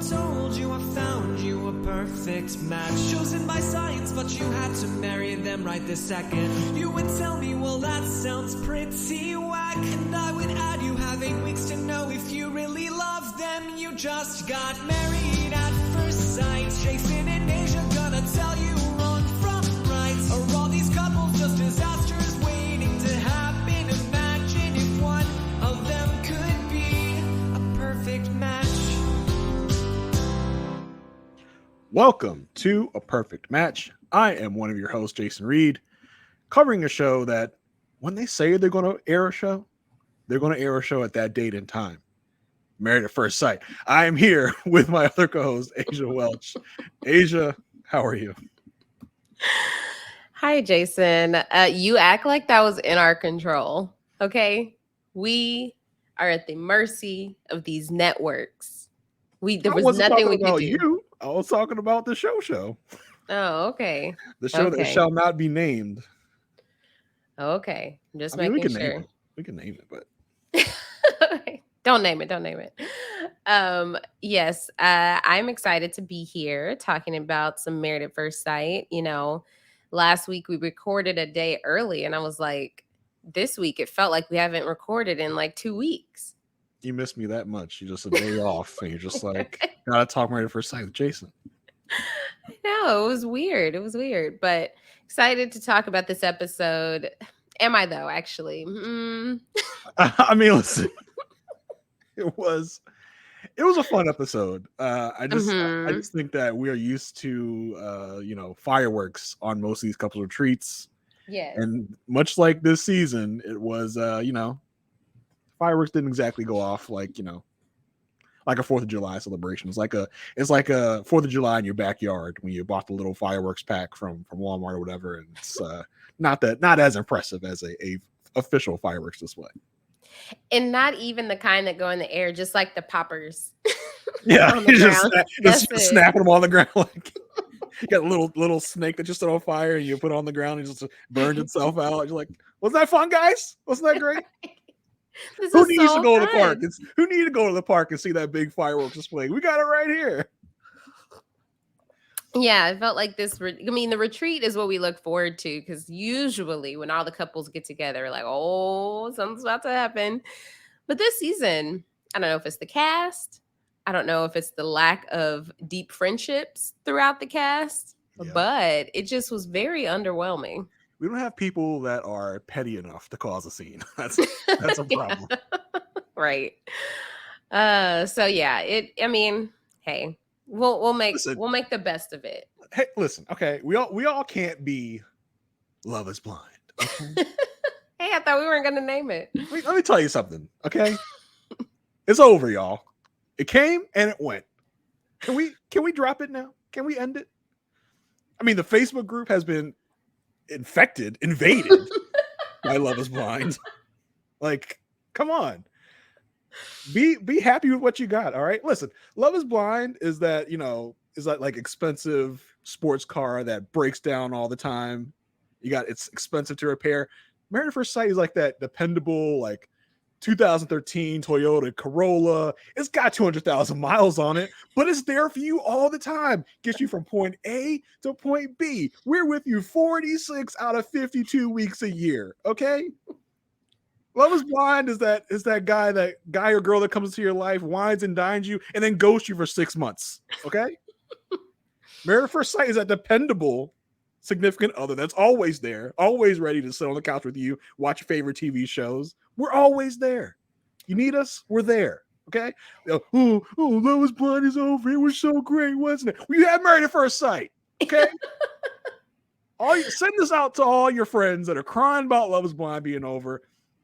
told you I found you a perfect match. Chosen by science, but you had to marry them right this second. You would tell me, well, that sounds pretty whack. And I would add, you have 8 weeks to know if you really love them. You just got married at first sight. Jason and Aysha gonna tell you wrong from right. Are all these couples just disasters waiting to happen? Imagine if one of them could be a perfect match. Welcome to A Perfect Match. I am one of your hosts, Jason Reed, covering a show that when they say they're going to air a show, they're going to air a show at that date and time. Married at First Sight. I am here with my other co-host, Aysha Welch. Aysha, how are you? Hi, Jason. You act like that was in our control, okay? We are at the mercy of these networks. There was nothing we could do. You. I was talking about the show. Oh, okay. The show that shall not be named. Okay. Just making sure. We can name it, but Don't name it. Yes, I'm excited to be here talking about some Married at First Sight. You know, last week we recorded a day early, and I was like, this week it felt like we haven't recorded in like 2 weeks. You missed me that much. You just a day off, and you're just like, gotta talk Married at First Sight with Jason. I know, it was weird, but excited to talk about this episode. Am I though? Actually, I mean, listen. It was a fun episode. I just think that we are used to fireworks on most of these couples retreats. Yeah. And much like this season, it was fireworks didn't exactly go off like a 4th of July celebration. It's like a 4th of July in your backyard when you bought the little fireworks pack from Walmart or whatever, and it's not as impressive as a official fireworks display. And not even the kind that go in the air, just like the poppers. Yeah, you just snapping them on the ground. Like you got a little snake that just set on fire, and you put it on the ground and just burned itself out. You're like, wasn't that fun, guys? Wasn't that great? Who needs to go to the park? Who need to go to the park and see that big fireworks display? We got it right here. Yeah, I felt like this. The retreat is what we look forward to, because usually when all the couples get together, like, oh, something's about to happen. But this season, I don't know if it's the cast. I don't know if it's the lack of deep friendships throughout the cast, but it just was very underwhelming. We don't have people that are petty enough to cause a scene. That's a problem. Right. So yeah, hey. We'll make the best of it. Hey, listen, okay. We all can't be Love is Blind. Okay? Hey, I thought we weren't gonna name it. Let me tell you something, okay? It's over, y'all. It came and it went. Can we drop it now? Can we end it? I mean, the Facebook group has been invaded by Love is Blind. Like, come on. Be happy with what you got. All right. Listen, Love is Blind is that like expensive sports car that breaks down all the time. It's expensive to repair. Married at First Sight is like that dependable, like 2013 Toyota Corolla. It's got 200,000 miles on it, but it's there for you all the time. Gets you from point A to point B. We're with you 46 out of 52 weeks a year. Okay. Love is Blind is that guy or girl that comes into your life, wines and dines you, and then ghosts you for 6 months. Okay. Married at First Sight is that dependable significant other that's always there, always ready to sit on the couch with you, watch your favorite TV shows. We're always there. You need us, we're there. Okay. Oh, Love is Blind is over. It was so great, wasn't it? We had Married at First Sight. Okay. Send this out to all your friends that are crying about Love is Blind being over.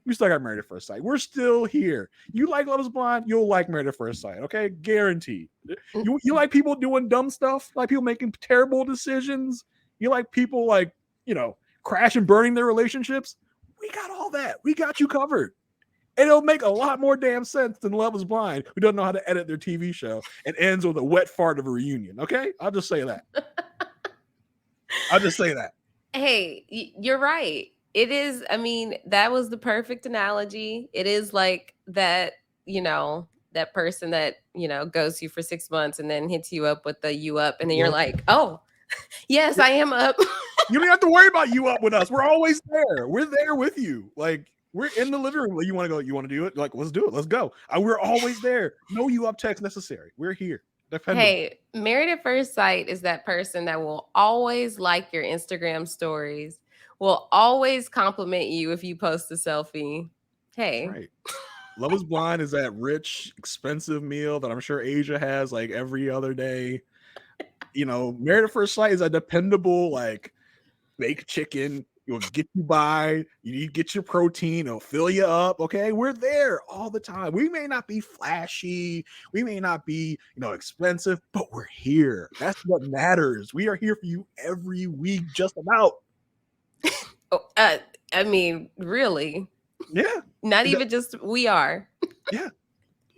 We still got Married at First Sight. We're still here. You like Love is Blind, you'll like Married at First Sight. Okay, guaranteed. You like people doing dumb stuff, like people making terrible decisions. You like people crash and burning their relationships. We got all that. We got you covered. And it'll make a lot more damn sense than Love is Blind, who doesn't know how to edit their TV show and ends with a wet fart of a reunion. Okay, I'll just say that. Hey, you're right. It is, that was the perfect analogy. It is like that, that person that, goes to you for 6 months and then hits you up with the you up, and then you're Yep. like, oh, yes, I am up. You don't have to worry about you up with us. We're always there. We're there with you. Like, we're in the living room. You want to go? You want to do it? Like, let's do it. Let's go. We're always there. No you up text necessary. We're here. Dependable. Hey, Married at First Sight is that person that will always like your Instagram stories, will always compliment you if you post a selfie. Hey. Right. Love is Blind is that rich, expensive meal that I'm sure Asia has like every other day. Married at First Sight is a dependable, like, baked chicken. It'll get you by. You need to get your protein. It'll fill you up. Okay. We're there all the time. We may not be flashy. We may not be, expensive, but we're here. That's what matters. We are here for you every week, just about. Really? Yeah. Not even just we are. Yeah.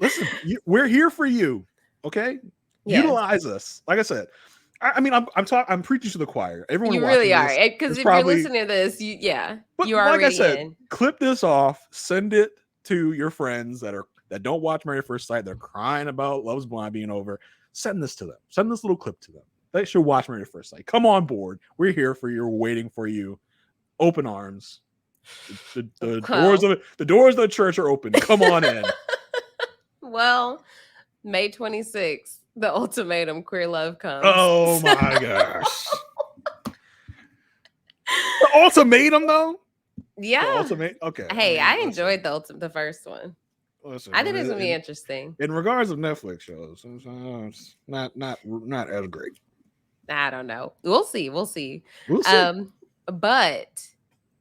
Listen, we're here for you. Okay. Yes. Utilize us. Like I said, I'm preaching to the choir. Everyone, you really are, because if you're listening to this, you are like already I said, in. Clip this off, send it to your friends that don't watch Married at First Sight. They're crying about Love is Blind being over. Send this to them. Send this little clip to them. They should watch Married at First Sight. Come on board. We're here for you. We're waiting for you. Open arms. The doors of the church are open. Come on in. Well, May 26th. The ultimatum, queer love comes. Oh my gosh. The ultimatum, though? Yeah. Okay. Hey, I enjoyed the first one. Listen, I think it's gonna be interesting. In regards to Netflix shows, it's not as great. I don't know. We'll see. But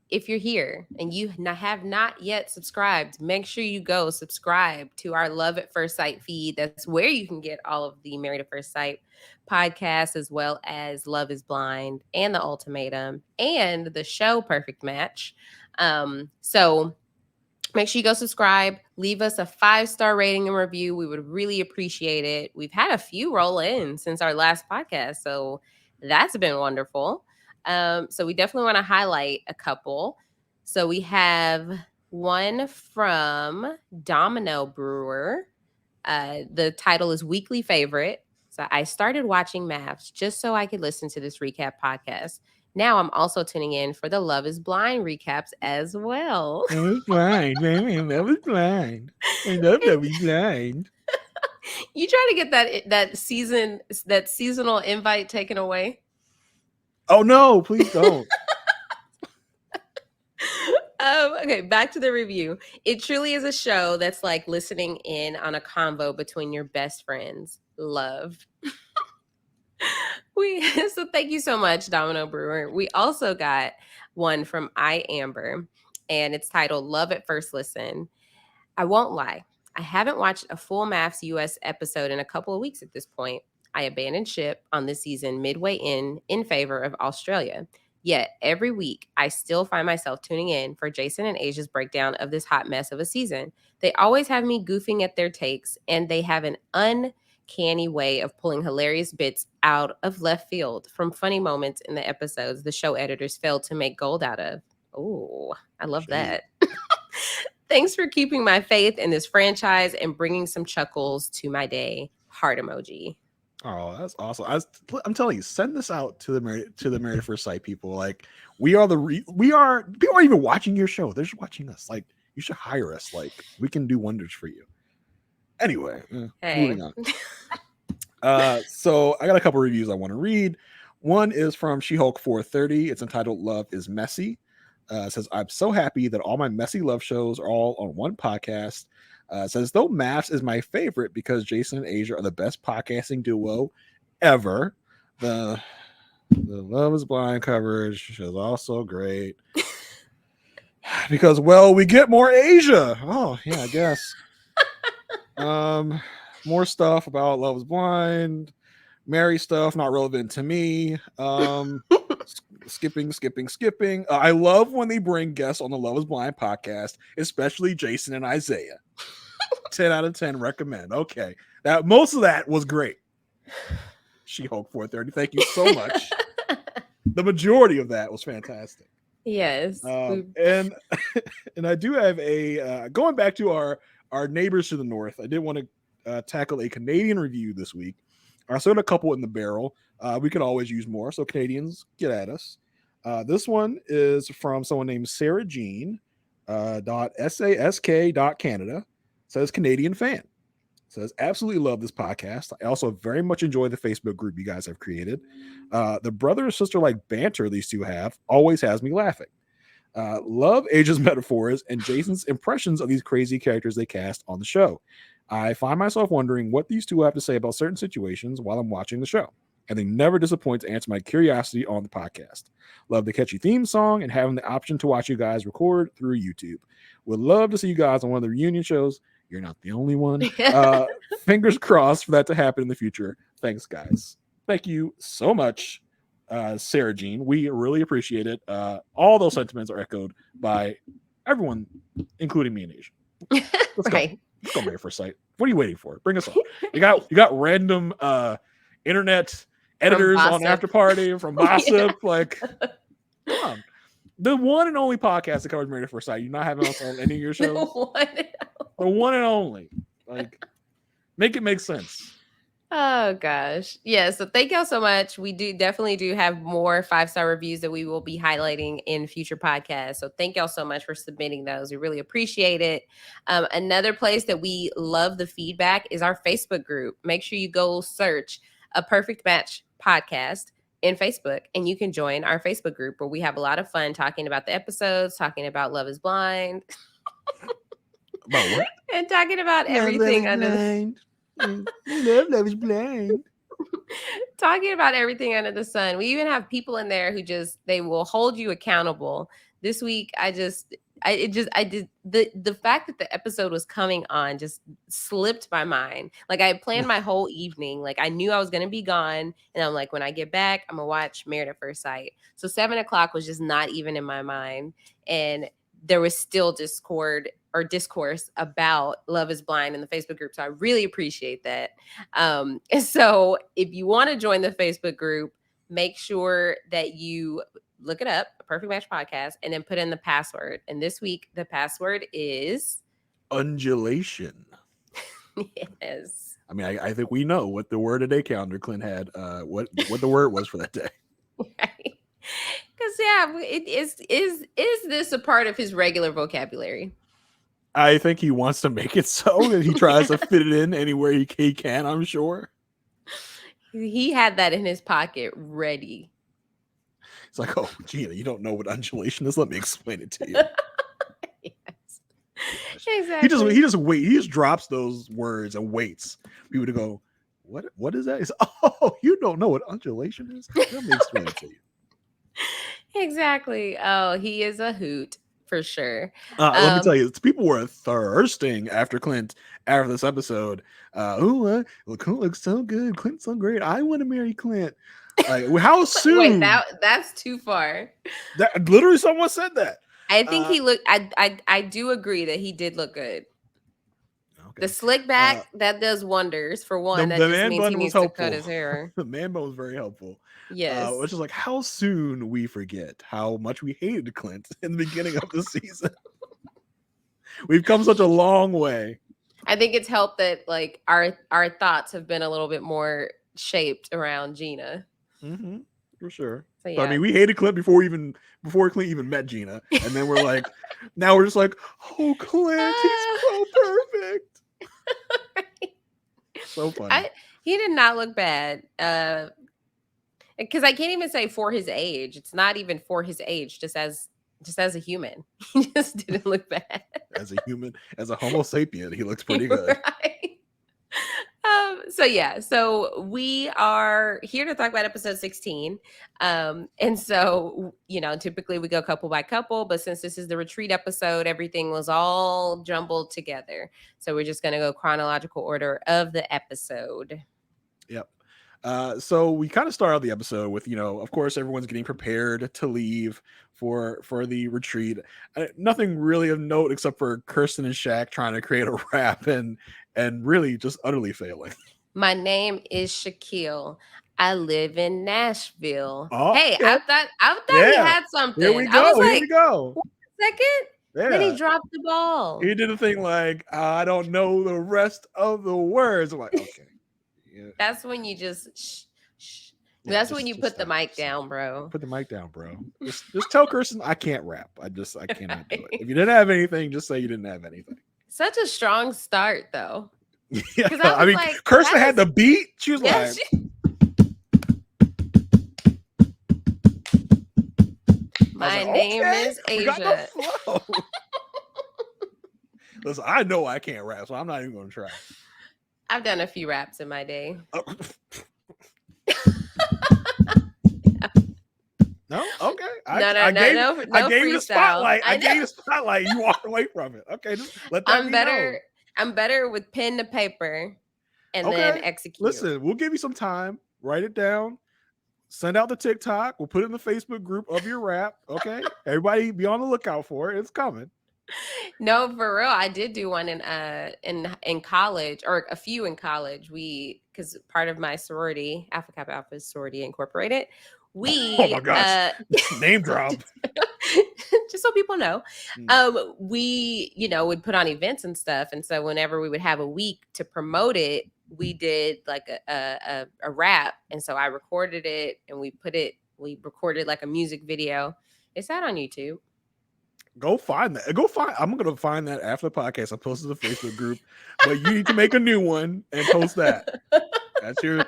if you're here and you have not yet subscribed, make sure you go subscribe to our Love at First Sight feed. That's where you can get all of the Married at First Sight podcasts, as well as Love is Blind and The Ultimatum and the show Perfect Match. So make sure you go subscribe. Leave us a 5-star rating and review. We would really appreciate it. We've had a few roll in since our last podcast, so that's been wonderful. So we definitely want to highlight a couple. So we have one from Domino Brewer. The title is Weekly Favorite. So I started watching MAFS just so I could listen to this recap podcast. Now I'm also tuning in for the Love is Blind recaps as well. Love is blind, baby. Love is blind. I love Love is Blind. You try to get that seasonal invite taken away? Oh no, please don't. Okay, back to the review. It truly is a show that's like listening in on a convo between your best friends. Love. So thank you so much, Domino Brewer. We also got one from Amber, and it's titled Love at First Listen. I won't lie, I haven't watched a full MAFS US episode in a couple of weeks at this point. I abandoned ship on this season midway in favor of Australia. Yet every week, I still find myself tuning in for Jason and Aysia's breakdown of this hot mess of a season. They always have me goofing at their takes, and they have an uncanny way of pulling hilarious bits out of left field from funny moments in the episodes the show editors failed to make gold out of. Oh, I love that. Thanks for keeping my faith in this franchise and bringing some chuckles to my day. Heart emoji. Oh, that's awesome! I'm telling you, send this out to the Married at First Sight people. Like, people aren't even watching your show; they're just watching us. Like, you should hire us. Like, we can do wonders for you. Anyway, moving on. So I got a couple reviews I want to read. One is from She-Hulk 430. It's entitled "Love is Messy." It says, "I'm so happy that all my messy love shows are all on one podcast." Says, though MAFS is my favorite because Jason and Aysha are the best podcasting duo ever. The Love is Blind coverage is also great because, well, we get more Aysha. Oh yeah, I guess. More stuff about Love is Blind, Mary stuff not relevant to me. Skipping. I love when they bring guests on the Love is Blind podcast, especially Jason and Isaiah. 10 out of 10 recommend. Okay. Most of that was great. She-Hulk 430. Thank you so much. The majority of that was fantastic. Yes. And I do have a going back to our neighbors to the north. I did want to tackle a Canadian review this week. I still had a couple in the barrel. We could always use more, so Canadians, get at us. This one is from someone named Sarah Jean, .sask.canada. Says Canadian fan. Says absolutely love this podcast. I also very much enjoy the Facebook group you guys have created. The brother and sister like banter these two have always has me laughing. Love Age's metaphors and Jason's impressions of these crazy characters they cast on the show. I find myself wondering what these two have to say about certain situations while I'm watching the show, and they never disappoint to answer my curiosity on the podcast. Love the catchy theme song and having the option to watch you guys record through YouTube. Would love to see you guys on one of the reunion shows. You're not the only one. Fingers crossed for that to happen in the future. Thanks, guys. Thank you so much, Sarah Jean. We really appreciate it. All those sentiments are echoed by everyone, including me and Aysha. Let's Right. go. Let's go, Married at First Sight. What are you waiting for? Bring us on. You got random internet editors on After Party from Gossip. Like, come on. The one and only podcast that covers Married at First Sight. You're not having us on any of your shows. The one and only. Like, make it make sense. Oh gosh. Yeah, so thank y'all so much. We definitely do have more 5-star reviews that we will be highlighting in future podcasts. So thank y'all so much for submitting those. We really appreciate it. Another place that we love the feedback is our Facebook group. Make sure you go search A Perfect Match Podcast in Facebook, and you can join our Facebook group where we have a lot of fun talking about the episodes, talking about Love is Blind. About what? And talking about everything under the Love is blind. Talking about everything under the sun. We even have people in there who they will hold you accountable. This week, I did the fact that the episode was coming on just slipped my mind. Like, I had planned my whole evening. Like, I knew I was going to be gone. And I'm like, when I get back, I'm going to watch Married at First Sight. So 7:00 was just not even in my mind. And there was still discourse about Love is Blind in the Facebook group. So I really appreciate that. And so if you want to join the Facebook group, make sure that you look it up, A Perfect Match Podcast, and then put in the password. And this week, the password is undulation. Yes. I mean, I think we know what the word of day calendar Clint had, what the word was for that day. Right. Because is this a part of his regular vocabulary? I think he wants to make it so that he tries to fit it in anywhere he can, I'm sure. He had that in his pocket ready. It's like, oh, Gina, you don't know what undulation is? Let me explain it to you. Yes. Exactly. He just drops those words and waits for people to go, what is that? He's, oh, you don't know what undulation is? Let me explain it to you. Exactly. Oh, he is a hoot for sure. Let me tell you, people were thirsting after this episode. Clint looks so good. Clint's so great. I want to marry Clint. Like, how soon? Wait, that's too far. That literally someone said that. I think he looked. I do agree that he did look good. Okay. The slick back that does wonders for one. That just means he needs to cut his hair. The man bun was very helpful. Yes, which is like how soon we forget how much we hated Clint in the beginning of the season. We've come such a long way. I think it's helped that like our thoughts have been a little bit more shaped around Gina. Mm-hmm, for sure. So, yeah. So, I mean, we hated Clint before Clint even met Gina, and then we're like, now we're just like, oh, Clint, he's so perfect. Right. So funny. He did not look bad. Because I can't even say for his age. It's not even for his age. Just as a human, he just didn't look bad. As a human, as a Homo sapien, he looks pretty good. Right. So we are here to talk about episode 16. And so, typically we go couple by couple, but since this is the retreat episode, everything was all jumbled together. So we're just going to go chronological order of the episode. Yep. So we kind of start out the episode with, of course, everyone's getting prepared to leave for the retreat. Nothing really of note except for Kirsten and Shaq trying to create a rap and really just utterly failing. My name is Shaquille. I live in Nashville. Oh, hey, yeah. I thought he had something. Here we go. I was Here we go. Wait a second. Then he Yeah. dropped the ball. He did a thing like, I don't know the rest of the words. I'm like, okay. Yeah. That's when you just shh. Yeah, That's just- when you just put the stop, mic just down, stop. bro. Put the mic down, bro. Just tell Kirsten I can't rap. I cannot do it. If you didn't have anything, just say you didn't have anything. Such a strong start, though. Yeah, I I mean, like, Kirsten that had the beat. She was Yeah, like, my like, name okay, is we got the Aysha. flow. Listen, I know I can't rap, so I'm not even going to try. I've done a few raps in my day. No, okay. I gave you the freestyle. spotlight. I I gave you the spotlight. You walked away from it. Okay, just let that I'm be better. known. I'm better with pen to paper, and Okay, then execute. Listen, we'll give you some time. Write it down. Send out the TikTok. We'll put it in the Facebook group of your rap. Okay, everybody, be on the lookout for it. It's coming. No, for real. I did do one in college, or a few in college. Because part of my sorority, Alpha Kappa Alpha Sorority Incorporated, Oh my gosh, name drop. Just so people know, Mm. we would put on events and stuff, and so whenever we would have a week to promote it, we did like a rap, and so I recorded it, and we recorded like a music video. It's that on YouTube. Go find that. I'm gonna find that after the podcast. I posted the Facebook group, but you need to make a new one and post that. That's your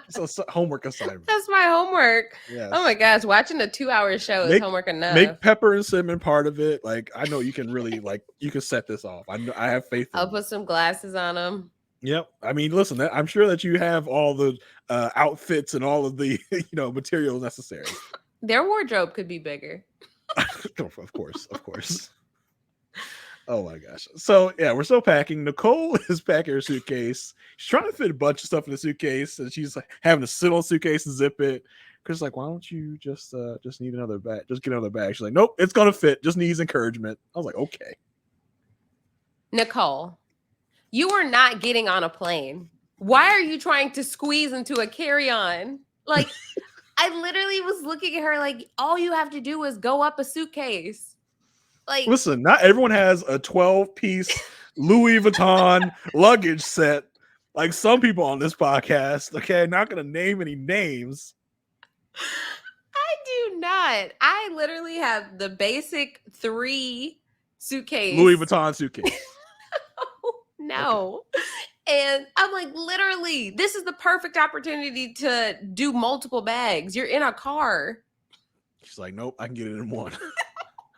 homework assignment. That's my homework. Yes. Oh my gosh, watching a 2-hour show is homework enough. Make pepper and cinnamon part of it. Like, I know you can really you can set this off. I have faith. I'll put some glasses on them. Yep. I mean, listen, I'm sure that you have all the outfits and all of the materials necessary. Their wardrobe could be bigger. Of course. Oh my gosh. So yeah, we're still packing. Nicole is packing her suitcase. She's trying to fit a bunch of stuff in the suitcase, and she's having to sit on the suitcase and zip it. Chris like, why don't you just need another bag? Just get another bag. She's like, nope, it's gonna fit. Just needs encouragement. I was like, okay. Nicole, you are not getting on a plane. Why are you trying to squeeze into a carry-on? Like, I literally was looking at her like, all you have to do is go up a suitcase. Like, listen, not everyone has a 12-piece Louis Vuitton luggage set like some people on this podcast. Okay, not gonna name any names. I do not. I literally have the basic 3 suitcase. Louis Vuitton suitcase. No. Okay. And I'm like, literally, this is the perfect opportunity to do multiple bags. You're in a car. She's like, nope, I can get it in one.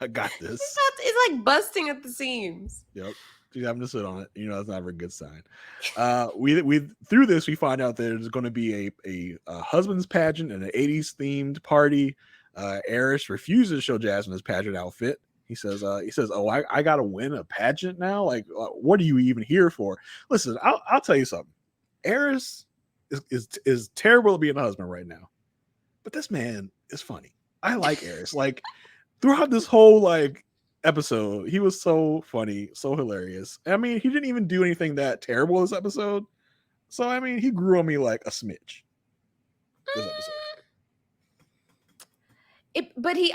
I got this. It's like busting at the seams. Yep. She's having to sit on it. That's not a very good sign. We through this, we find out there's going to be a husband's pageant and an 80s themed party. Eris refuses to show Jasmine his pageant outfit. He says, oh, I got to win a pageant now? Like, what are you even here for? Listen, I'll tell you something. Eris is terrible at being a husband right now. But this man is funny. I like Eris. Like, throughout this whole episode, he was so funny, so hilarious. I mean, he didn't even do anything that terrible this episode. So, I mean, he grew on me like a smidge this episode. But it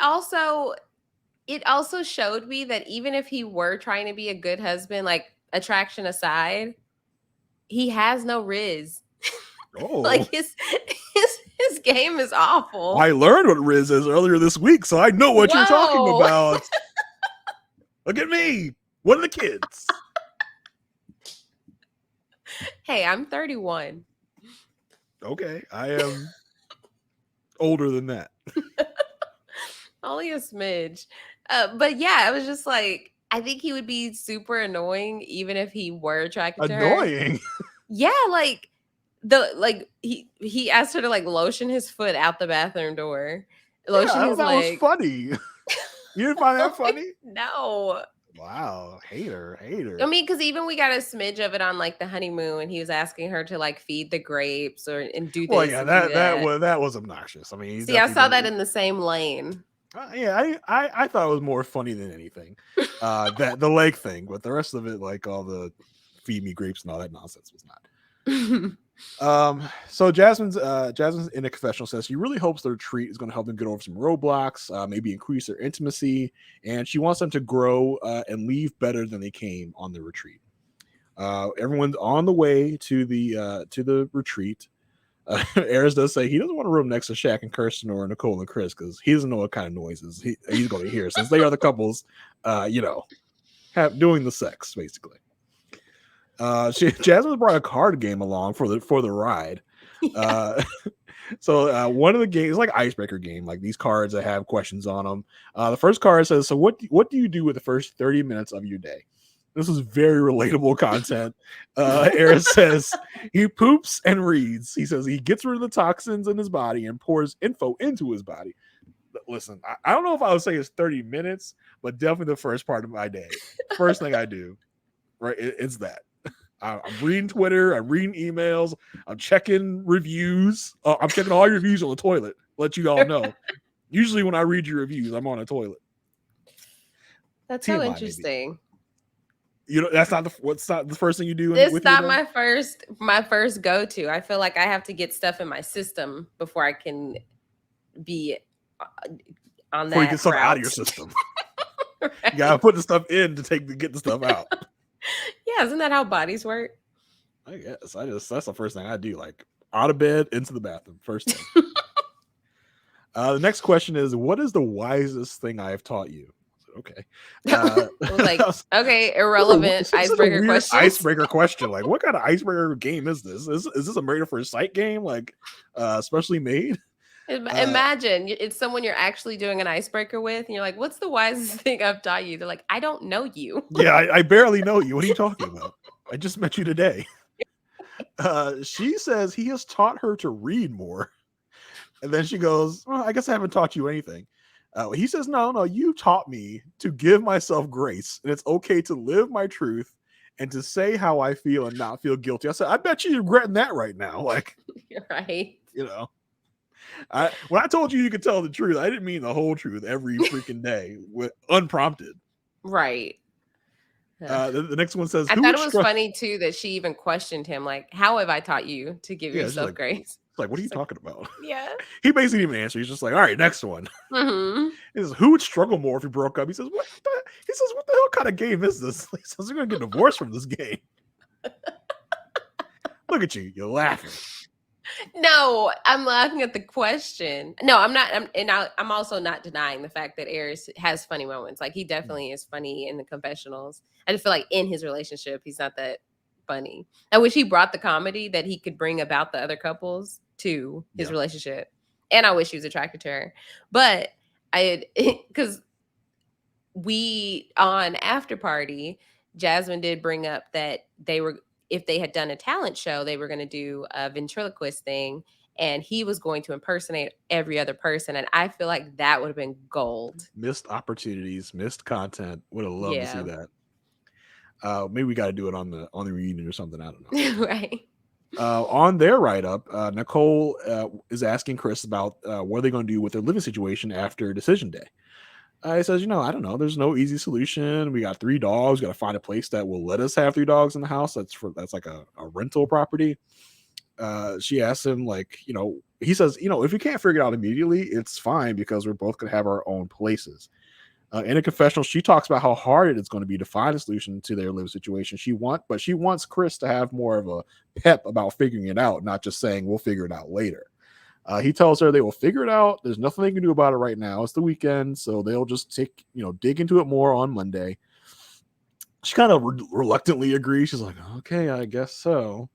also showed me that even if he were trying to be a good husband, like attraction aside, he has no riz. Oh. Like his game is awful. I learned what riz is earlier this week, so I know what you're talking about. Look at me, one of the kids. Hey, I'm 31. Okay, I am older than that. Only a smidge. But yeah, I was just like, I think he would be super annoying even if he were attracted to her. Annoying? Yeah, like he asked her to lotion his foot out the bathroom door. Lotion his leg. That was funny. You didn't find that funny? No. Wow, hater. I mean, because even we got a smidge of it on the honeymoon, and he was asking her to feed the grapes and do this. Well, yeah, that was obnoxious. I mean, see, I saw that in the same lane. Yeah, I thought it was more funny than anything. That the leg thing, but the rest of it, all the feed me grapes and all that nonsense, was not. So Jasmine's in a confessional says she really hopes the retreat is going to help them get over some roadblocks, maybe increase their intimacy, and she wants them to grow and leave better than they came on the retreat. Everyone's on the way to the retreat. Aris does say he doesn't want to room next to Shaq and Kirsten or Nicole and Chris because he doesn't know what kind of noises he's going to hear since they are the couples, doing the sex basically. Jasmine brought a card game along for the ride. Yeah. So one of the games is like icebreaker game, like these cards that have questions on them. The first card says, "So what do you do with the first 30 minutes of your day?" This is very relatable content. Eris says he poops and reads. He says he gets rid of the toxins in his body and pours info into his body. Listen, I don't know if I would say it's 30 minutes, but definitely the first part of my day. First thing I do, right? It's that. I'm reading Twitter. I'm reading emails. I'm checking reviews. I'm checking all your reviews on the toilet. Let you all know. Usually when I read your reviews, I'm on a toilet. That's so interesting. Maybe. That's not the first thing you do. It's not my first go-to. I feel like I have to get stuff in my system before I can be on that. Before you get stuff out of your system. Right. You gotta put the stuff in to get the stuff out. Yeah, isn't that how bodies work? I guess. That's the first thing I do. Like out of bed, into the bathroom. First thing. The next question is, what is the wisest thing I have taught you? Okay. Okay, irrelevant icebreaker question. Icebreaker question. Like, what kind of icebreaker game is this? Is this a Married at First Sight game? Like, specially made? Imagine it's someone you're actually doing an icebreaker with, and you're like, "What's the wisest thing I've taught you?" They're like, "I don't know you." Yeah, I barely know you. What are you talking about? I just met you today. She says he has taught her to read more, and then she goes, "Well, I guess I haven't taught you anything." He says, "No, you taught me to give myself grace, and it's okay to live my truth and to say how I feel and not feel guilty." I said, "I bet you're regretting that right now." Like, you're right. When I told you could tell the truth, I didn't mean the whole truth every freaking day, unprompted. Right. The next one says, I thought it was funny too that she even questioned him, like, "How have I taught you to give yourself grace?" It's like, what are you talking about? Yeah. He basically didn't even answer. He's just like, all right, next one. Mm-hmm. He says, who would struggle more if you broke up? He says, what the hell kind of game is this? He says, you're gonna get divorced from this game. Look at you, you're laughing. No, I'm laughing at the question. No, I'm not. I'm also not denying the fact that Aris has funny moments. Like, he definitely is funny in the confessionals. I just feel like in his relationship, he's not that funny. I wish he brought the comedy that he could bring about the other couples to his relationship. And I wish he was attracted to her. But because we on After Party, Jasmine did bring up that if they had done a talent show, they were going to do a ventriloquist thing, and he was going to impersonate every other person. And I feel like that would have been gold. Missed opportunities, missed content. Would have loved to see that. Maybe we got to do it on the reunion or something. I don't know. Right. On their write-up, Nicole is asking Chris about what are they going to do with their living situation after decision day. He says, I don't know. There's no easy solution. We got 3 dogs. We got to find a place that will let us have 3 dogs in the house. That's like a rental property. She asks him, like, he says, if we can't figure it out immediately, it's fine because we're both going to have our own places. In a confessional, she talks about how hard it is going to be to find a solution to their living situation. She wants Chris to have more of a pep about figuring it out, not just saying we'll figure it out later. He tells her they will figure it out. There's nothing they can do about it right now. It's the weekend, so they'll just dig into it more on Monday. She kind of reluctantly agrees. She's like, okay, I guess so.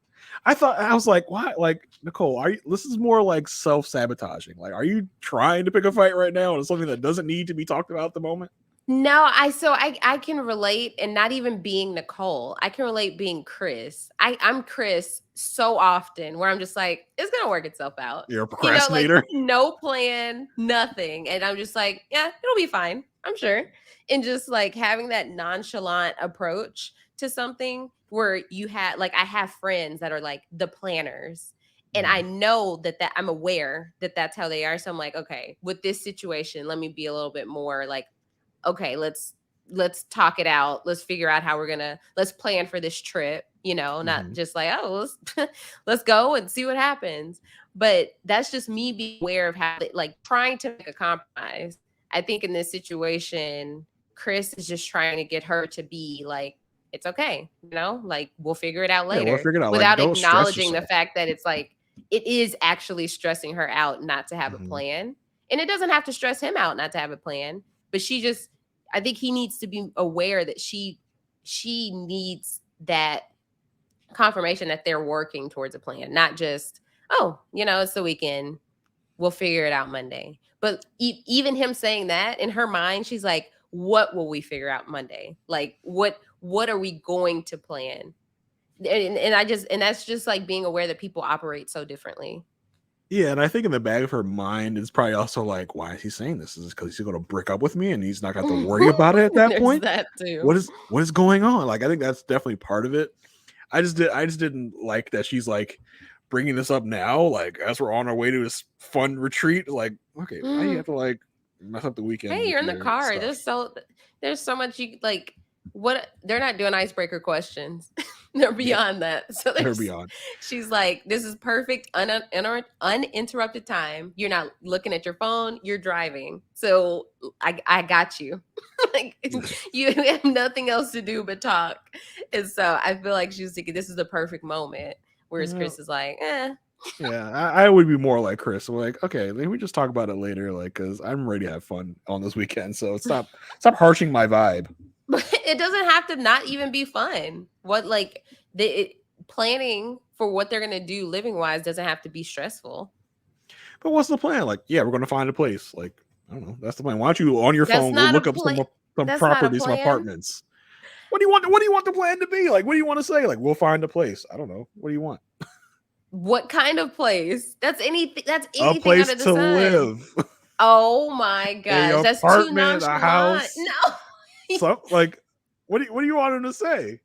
I was like, why? Like, Nicole, this is more like self-sabotaging. Like, are you trying to pick a fight right now? And it's something that doesn't need to be talked about at the moment? No, I can relate, and not even being Nicole. I can relate being Chris. I'm Chris so often where I'm just like, it's gonna work itself out. You're a procrastinator. Like, no plan, nothing. And I'm just like, yeah, it'll be fine, I'm sure. And just like having that nonchalant approach to something where I have friends that are like the planners. And I know that I'm aware that that's how they are. So I'm like, okay, with this situation, let me be a little bit more like, okay, let's let's talk it out. Let's figure out how let's plan for this trip, not just like, oh, let's go and see what happens. But that's just me being aware of how, like, trying to make a compromise. I think in this situation, Chris is just trying to get her to be like, it's okay, like, we'll figure it out later. We'll figure it out. Without like, acknowledging the fact that it's like, it is actually stressing her out not to have a plan. And it doesn't have to stress him out not to have a plan. But I think he needs to be aware that she needs that confirmation that they're working towards a plan, not just, oh, it's the weekend, we'll figure it out Monday. But even him saying that, in her mind, she's like, what will we figure out Monday? Like, what are we going to plan? And that's just like being aware that people operate so differently. Yeah, and I think in the back of her mind, it's probably also like, why is he saying this? Is this because he's going to break up with me and he's not going to have to worry about it at that point? That too. What is going on? Like, I think that's definitely part of it. I just didn't like that she's like bringing this up now, like as we're on our way to this fun retreat. Like, okay, why do you have to like mess up the weekend? Hey, you're in the car. There's so much you like. What, they're not doing icebreaker questions. They're beyond that. So they're beyond. She's like, this is perfect uninterrupted time. You're not looking at your phone. You're driving. So I got you. Like, you have nothing else to do but talk. And so I feel like she was thinking this is the perfect moment. Whereas Chris is like, eh. Yeah, I would be more like Chris. I'm like, okay, let me just talk about it later. Like, because I'm ready to have fun on this weekend. So stop harshing my vibe. But it doesn't have to not even be fun. What, like, planning for what they're gonna do living wise doesn't have to be stressful. But what's the plan? Like, yeah, we're gonna find a place. Like, I don't know. That's the plan. Why don't you on your phone go look up some properties, some apartments? What do you want? What do you want the plan to be? Like, what do you want to say? Like, we'll find a place. I don't know. What do you want? What kind of place? That's anything. That's anything a place under the to sun. Live. Oh my gosh, that's too nonchalant. A house. No. So, like, what do you want him to say?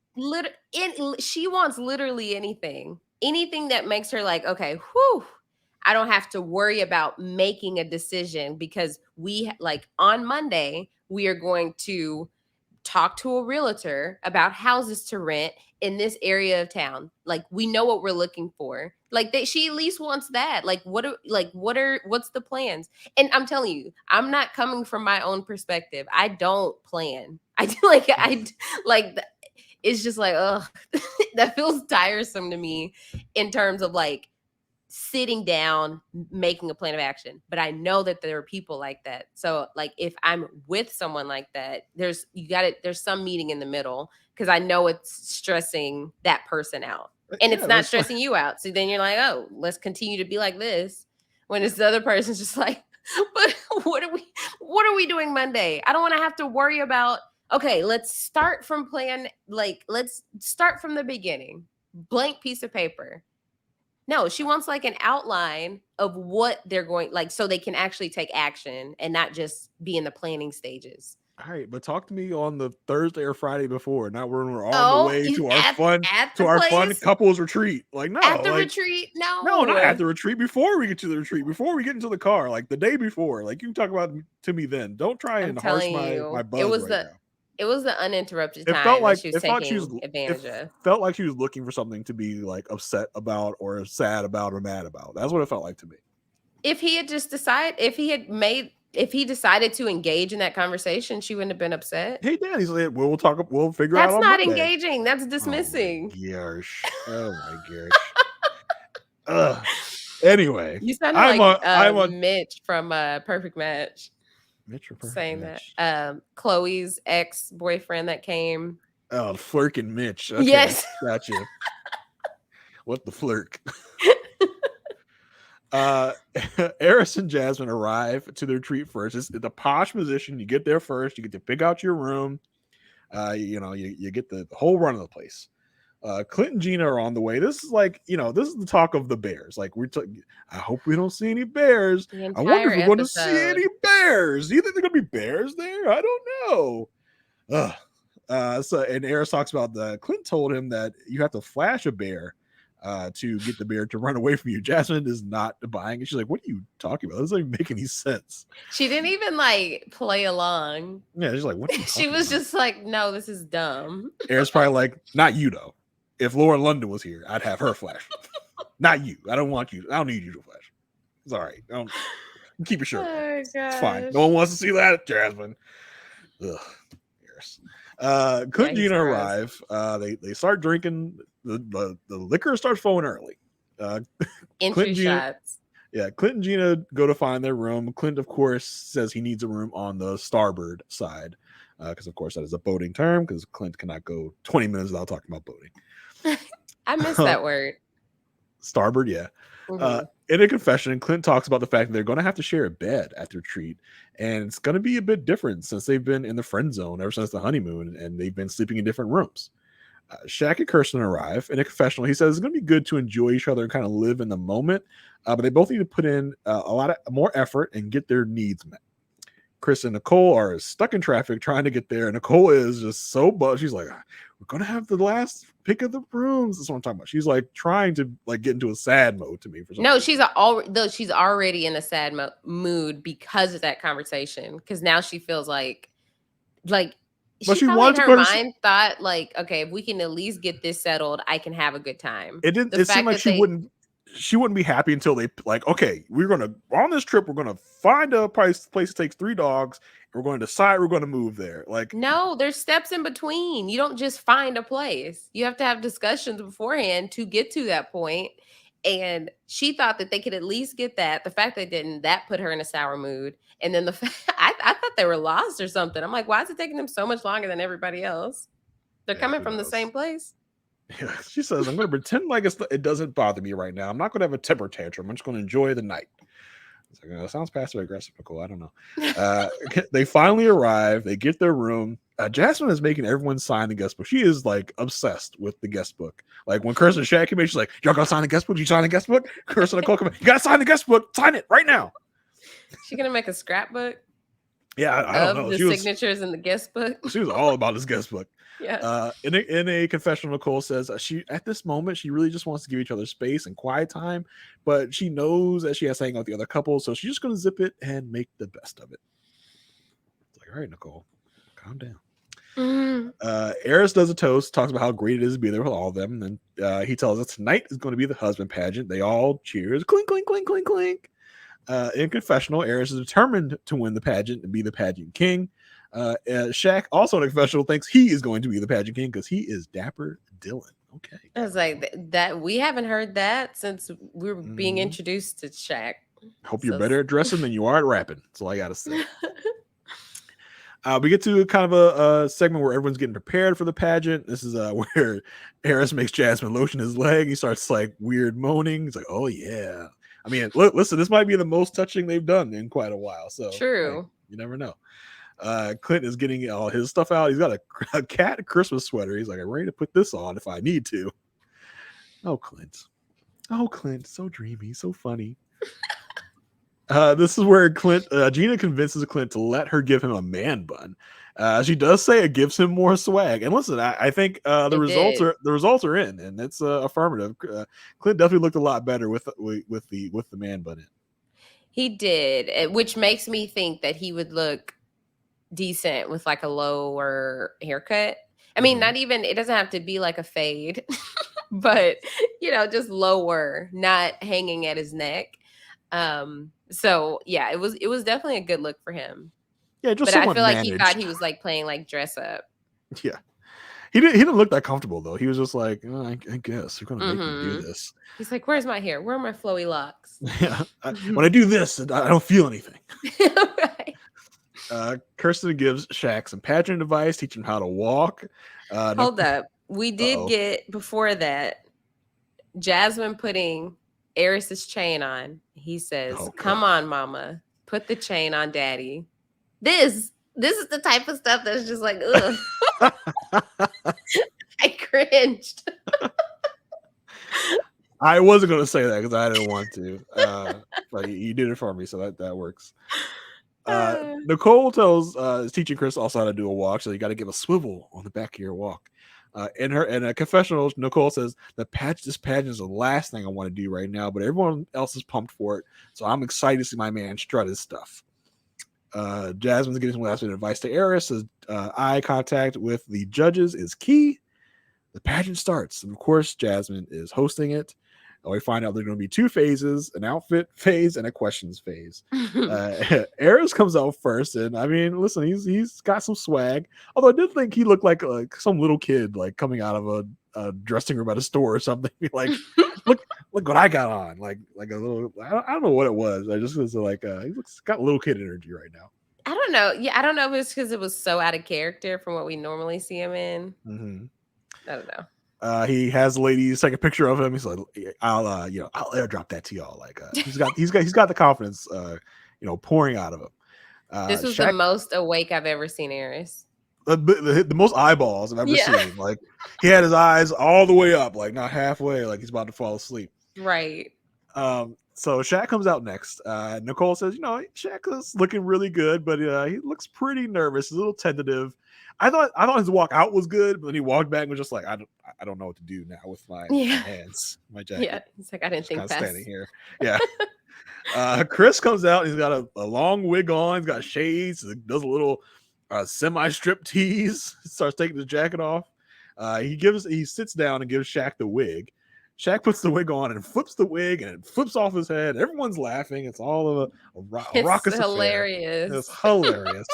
She wants literally anything that makes her like, okay, whew, I don't have to worry about making a decision, because we, like, on Monday, we are going to talk to a realtor about houses to rent in this area of town. Like, we know what we're looking for. Like, she at least wants that. Like, what's the plans? And I'm telling you, I'm not coming from my own perspective. I don't plan. It's just like, ugh, that feels tiresome to me in terms of like sitting down, making a plan of action. But I know that there are people like that. So like, if I'm with someone like that, there's some meeting in the middle, because I know it's stressing that person out. And it's not stressing you out. So then you're like, oh, let's continue to be like this. When it's the other person's just like, but what are we doing Monday? I don't want to have to worry about, okay, let's start from let's start from the beginning. Blank piece of paper. No, she wants like an outline of what they're going, like, so they can actually take action and not just be in the planning stages. All right, but talk to me on the Thursday or Friday before, not when we're on the way to our fun couples retreat. Like, no, at the retreat, no, not at the retreat. Before we get to the retreat, before we get into the car, like the day before, like you can talk about it to me then. Don't try and harsh my buzz. It was the uninterrupted time. It felt like she was taking advantage of. It felt like she was looking for something to be like upset about or sad about or mad about. That's what it felt like to me. If he had just decided, if he decided to engage in that conversation, she wouldn't have been upset. He did. He's like, we'll figure out. That's not engaging. That's dismissing. Oh my gosh. Anyway, you sound like Mitch from Perfect Match. Mitch or Perfect saying Match? That Chloe's ex-boyfriend that came. Oh, Flirk and Mitch. Okay, yes, gotcha. What the flirk? Eris and Jasmine arrive to the retreat first. It's the posh position. You get there first. You get to pick out your room. You get the whole run of the place. Clint and Gina are on the way. This is like, this is the talk of the bears. Like, I hope we don't see any bears. I wonder if we're going to see any bears. Do you think there are going to be bears there? I don't know. And Eris talks about Clint told him that you have to flash a bear to get the bear to run away from you. Jasmine is not buying it. She's like, what are you talking about? That doesn't even make any sense. She didn't even like play along. Yeah, she's like, what are you She was just like, no, this is dumb. Aaron's probably like, not you though. If Lauren London was here, I'd have her flash. Not you. I don't want you. I don't need you to flash. It's all right. Don't keep your shirt. Oh, It's fine. No one wants to see that, Jasmine. Ugh. Yes. Clint and Gina arrive. They start drinking. The liquor starts flowing early. Entry shots. Yeah, Clint and Gina go to find their room. Clint, of course, says he needs a room on the starboard side. Because, of course, that is a boating term, because Clint cannot go 20 minutes without talking about boating. I missed that word. Starboard, yeah. Mm-hmm. In a confession, Clint talks about the fact that they're going to have to share a bed at the retreat, and it's going to be a bit different since they've been in the friend zone ever since the honeymoon, and they've been sleeping in different rooms. Shaq and Kirsten arrive. In a confessional, he says it's going to be good to enjoy each other and kind of live in the moment, but they both need to put in a lot more effort and get their needs met. Chris and Nicole are stuck in traffic trying to get there. Nicole is just so buzzed. She's like, we're going to have the last pick of the rooms. That's what I'm talking about. She's like trying to like get into a sad mode to me. For some No, reason. she's already in a sad mood because of that conversation. Because now she feels like But she wanted in to her go to mind thought like, okay, if we can at least get this settled, I can have a good time. It didn't. It seemed like she wouldn't be happy until they like, okay, we're on this trip, we're gonna find a place that takes 3 dogs, and we're going to decide we're going to move there. Like, no, there's steps in between. You don't just find a place. You have to have discussions beforehand to get to that point. And she thought that they could at least get that. The fact they didn't, that put her in a sour mood. And then I thought they were lost or something. I'm like, why is it taking them so much longer than everybody else? They're coming from the same place. Yeah, she says, I'm going to pretend like it doesn't bother me right now. I'm not going to have a temper tantrum. I'm just going to enjoy the night. It's like, that sounds passive aggressive, Nicole. I don't know. They finally arrive. They get their room. Jasmine is making everyone sign the guest book. She is like obsessed with the guest book. Like when Kirsten and Shaq came in, she's like, y'all got to sign the guest book? You sign the guest book? Kirsten and Nicole come in, you got to sign the guest book. Sign it right now. She going to make a scrapbook? Yeah, I don't know. The signatures in the guest book. She was all about this guest book. Yeah. In a confessional, Nicole says she at this moment she really just wants to give each other space and quiet time, but she knows that she has to hang out with the other couple, so she's just going to zip it and make the best of it. It's like, all right, Nicole, calm down. Mm-hmm. Eris does a toast, talks about how great it is to be there with all of them, and then he tells us tonight is going to be the husband pageant. They all cheers, clink, clink, clink, clink, clink. In confessional, Eris is determined to win the pageant and be the pageant king. Shaq, also in a confessional, thinks he is going to be the pageant king because he is Dapper Dylan. Okay. I was like, that we haven't heard that since we were being introduced to Shaq. Hope you're better at dressing than you are at rapping. That's all I gotta say. We get to kind of a segment where everyone's getting prepared for the pageant. This is where Eris makes Jasmine lotion his leg. He starts like weird moaning. He's like, oh yeah. I mean, listen, this might be the most touching they've done in quite a while. So true. Hey, you never know. Clint is getting all his stuff out. He's got a cat Christmas sweater. He's like, I'm ready to put this on if I need to. Oh, Clint, so dreamy, so funny. This is where Gina convinces Clint to let her give him a man bun. She does say it gives him more swag. And listen, I think the results are in, and it's affirmative. Clint definitely looked a lot better with the man bun in. He did, which makes me think that he would look decent with like a lower haircut. I mean, not even, it doesn't have to be like a fade, but just lower, not hanging at his neck. So yeah, it was definitely a good look for him. Yeah, just but I feel like he thought he was like playing like dress up. Yeah, he didn't look that comfortable though. He was just like, oh, I guess you're gonna make me do this. He's like, where's my hair? Where are my flowy locks? Yeah, when I do this, I don't feel anything. Right. Kirsten gives Shaq some pageant advice, teach him how to walk. Hold up. We did get, before that, Jasmine putting Eris's chain on. He says, come on, mama. Put the chain on daddy. This is the type of stuff that's just like, ugh. I cringed. I wasn't going to say that because I didn't want to. But you did it for me, so that works. Nicole tells is teaching Chris also how to do a walk, so you got to give a swivel on the back of your walk. In a confessional, Nicole says this pageant is the last thing I want to do right now, but everyone else is pumped for it, so I'm excited to see my man strut his stuff. Jasmine's getting some last minute advice to Eris. Says eye contact with the judges is key. The pageant starts, and of course, Jasmine is hosting it. We find out there's going to be 2 phases: an outfit phase and a questions phase. Eris comes out first, and I mean, listen, he's got some swag. Although I did think he looked like some little kid, like coming out of a dressing room at a store or something. Like, look what I got on, like a little. I don't know what it was. I just was like, got little kid energy right now. I don't know. Yeah, I don't know if it's because it was so out of character from what we normally see him in. Mm-hmm. I don't know. He has ladies take a picture of him. He's like, I'll airdrop that to y'all. Like, he's got the confidence, pouring out of him. This was the most awake I've ever seen Eris. The most eyeballs I've ever seen. Like, he had his eyes all the way up, like not halfway, like he's about to fall asleep. Right. So Shaq comes out next. Nicole says, Shaq is looking really good, but he looks pretty nervous, a little tentative. I thought his walk out was good, but then he walked back and was just like, I don't know what to do now with my hands, my jacket. Yeah, it's like I didn't think past. Standing here. Yeah. Chris comes out. He's got a long wig on. He's got shades. He does a little semi-strip tease. Starts taking his jacket off. He sits down and gives Shaq the wig. Shaq puts the wig on and flips the wig, and it flips off his head. Everyone's laughing. It's all of a raucous hilarious. Affair. It's hilarious.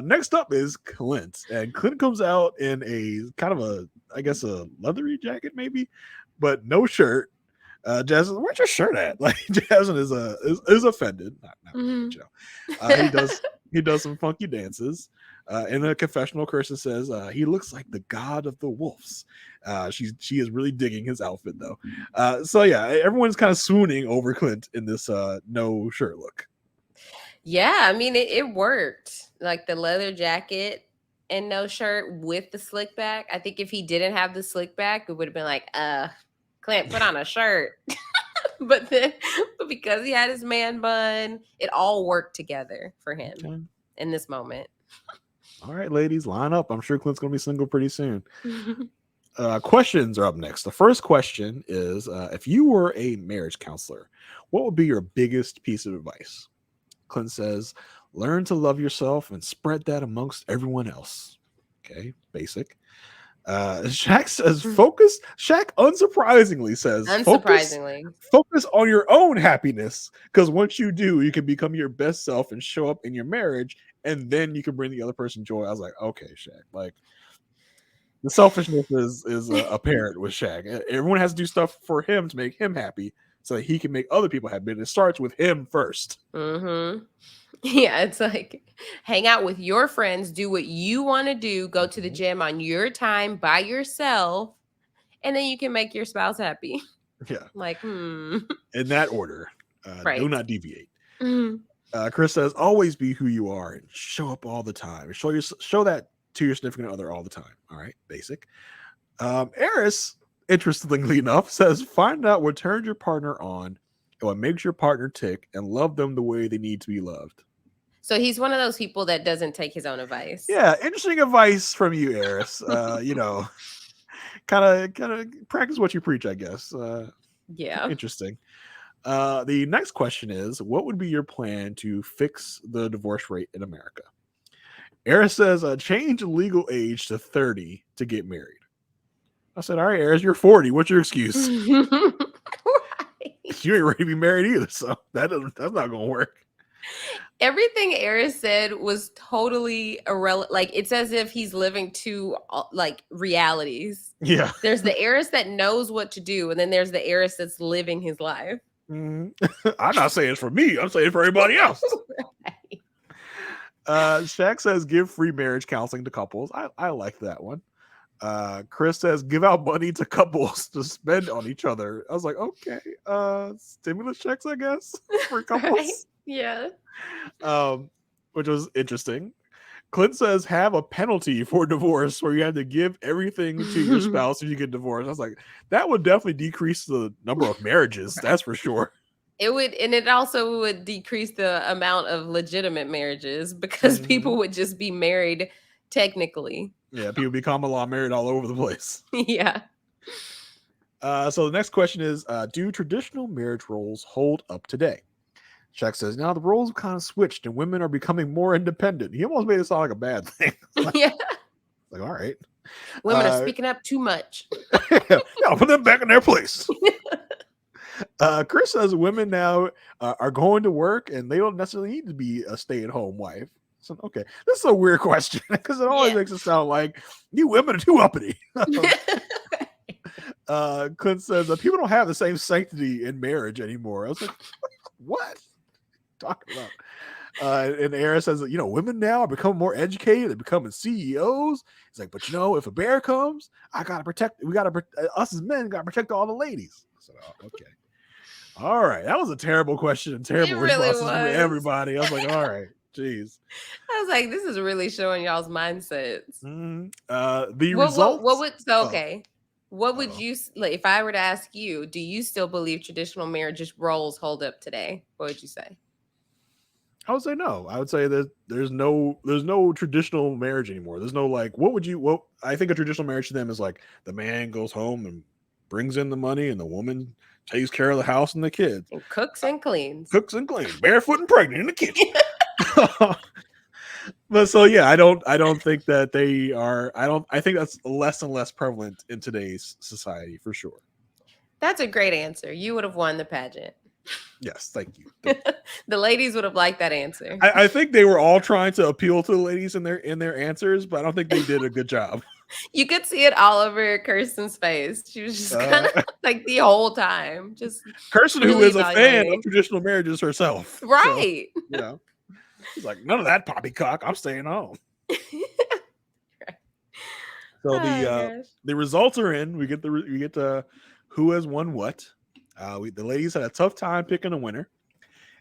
Next up is Clint, and Clint comes out in a kind of a leathery jacket maybe, but no shirt. Jasmine, where's your shirt at? Like, Jasmine is offended. He does some funky dances. In a confessional, Kirsten says he looks like the god of the wolves. She is really digging his outfit though. So yeah, everyone's kind of swooning over Clint in this no shirt look. Yeah, I mean it worked. Like the leather jacket and no shirt with the slick back. I think if he didn't have the slick back, it would have been like, Clint, put on a shirt. but because he had his man bun, it all worked together for him in this moment. All right, ladies, line up. I'm sure Clint's going to be single pretty soon. Questions are up next. The first question is, if you were a marriage counselor, what would be your biggest piece of advice? Clint says, learn to love yourself and spread that amongst everyone else. Okay, basic. Shaq says, focus. Shaq unsurprisingly says, focus on your own happiness, because once you do, you can become your best self and show up in your marriage, and then you can bring the other person joy. I was like, okay, Shaq, like the selfishness is apparent with Shaq. Everyone has to do stuff for him to make him happy, so that he can make other people happy. And it starts with him first. Mm-hmm. Yeah, it's like hang out with your friends, do what you want to do, go to the gym on your time by yourself, and then you can make your spouse happy. Yeah. Like, In that order. Right. Do not deviate. Chris says, always be who you are and show up all the time. Show that to your significant other all the time. All right, basic. Eris, interestingly enough, says, find out what turns your partner on and what makes your partner tick, and love them the way they need to be loved. So he's one of those people that doesn't take his own advice. Yeah, interesting advice from you, Eris. Kind of practice what you preach, I guess. Yeah. Interesting. The next question is, what would be your plan to fix the divorce rate in America? Eris says, change the legal age to 30 to get married. I said, all right, Eris, you're 40. What's your excuse? You ain't ready to be married either, so that's not going to work. Everything Eris said was totally irrelevant. Like, it's as if he's living two realities. Yeah. There's the Eris that knows what to do, and then there's the Eris that's living his life. Mm-hmm. I'm not saying it's for me. I'm saying it's for everybody else. Right. Shaq says, give free marriage counseling to couples. I like that one. Chris says, give out money to couples to spend on each other. I was like, okay, stimulus checks, I guess, for couples. Right? Yeah. Which was interesting. Clint says, have a penalty for divorce where you have to give everything to your spouse if you get divorced. I was like, that would definitely decrease the number of marriages. That's for sure. It would, and it also would decrease the amount of legitimate marriages, because people would just be married technically. Yeah, people become a law married all over the place. Yeah. So the next question is, do traditional marriage roles hold up today? Chuck says, now the roles have kind of switched and women are becoming more independent. He almost made it sound like a bad thing. Yeah. Like, all right. Women are speaking up too much. Yeah, I'll put them back in their place. Chris says women now are going to work and they don't necessarily need to be a stay-at-home wife. So, okay, this is a weird question because it always makes it sound like you women are too uppity. Clint says people don't have the same sanctity in marriage anymore. I was like, what? Talking about. And Aaron says that, women now are becoming more educated. They're becoming CEOs. He's like, but if a bear comes, us as men gotta protect all the ladies. So, okay. All right. That was a terrible question and terrible responses from everybody. I was like, all right. Jeez. I was like, this is really showing y'all's mindsets. The results. What would you, like, if I were to ask you, do you still believe traditional marriage roles hold up today? What would you say? I would say no. I would say that there's no traditional marriage anymore. There's no I think a traditional marriage to them is like the man goes home and brings in the money and the woman takes care of the house and the kids. And cooks and cleans. Barefoot and pregnant in the kitchen. But so yeah, I don't think that they are. I think that's less and less prevalent in today's society for sure. That's a great answer. You would have won the pageant. Yes, thank you. The ladies would have liked that answer. I think they were all trying to appeal to the ladies in their answers, but I don't think they did a good job. You could see it all over Kirsten's face. She was just kind of like the whole time. Just Kirsten, really who is a fan of traditional marriages herself. Right. So, she's like, none of that poppycock. I'm staying home. Right. So the results are in. We get the who has won what. The ladies had a tough time picking a winner.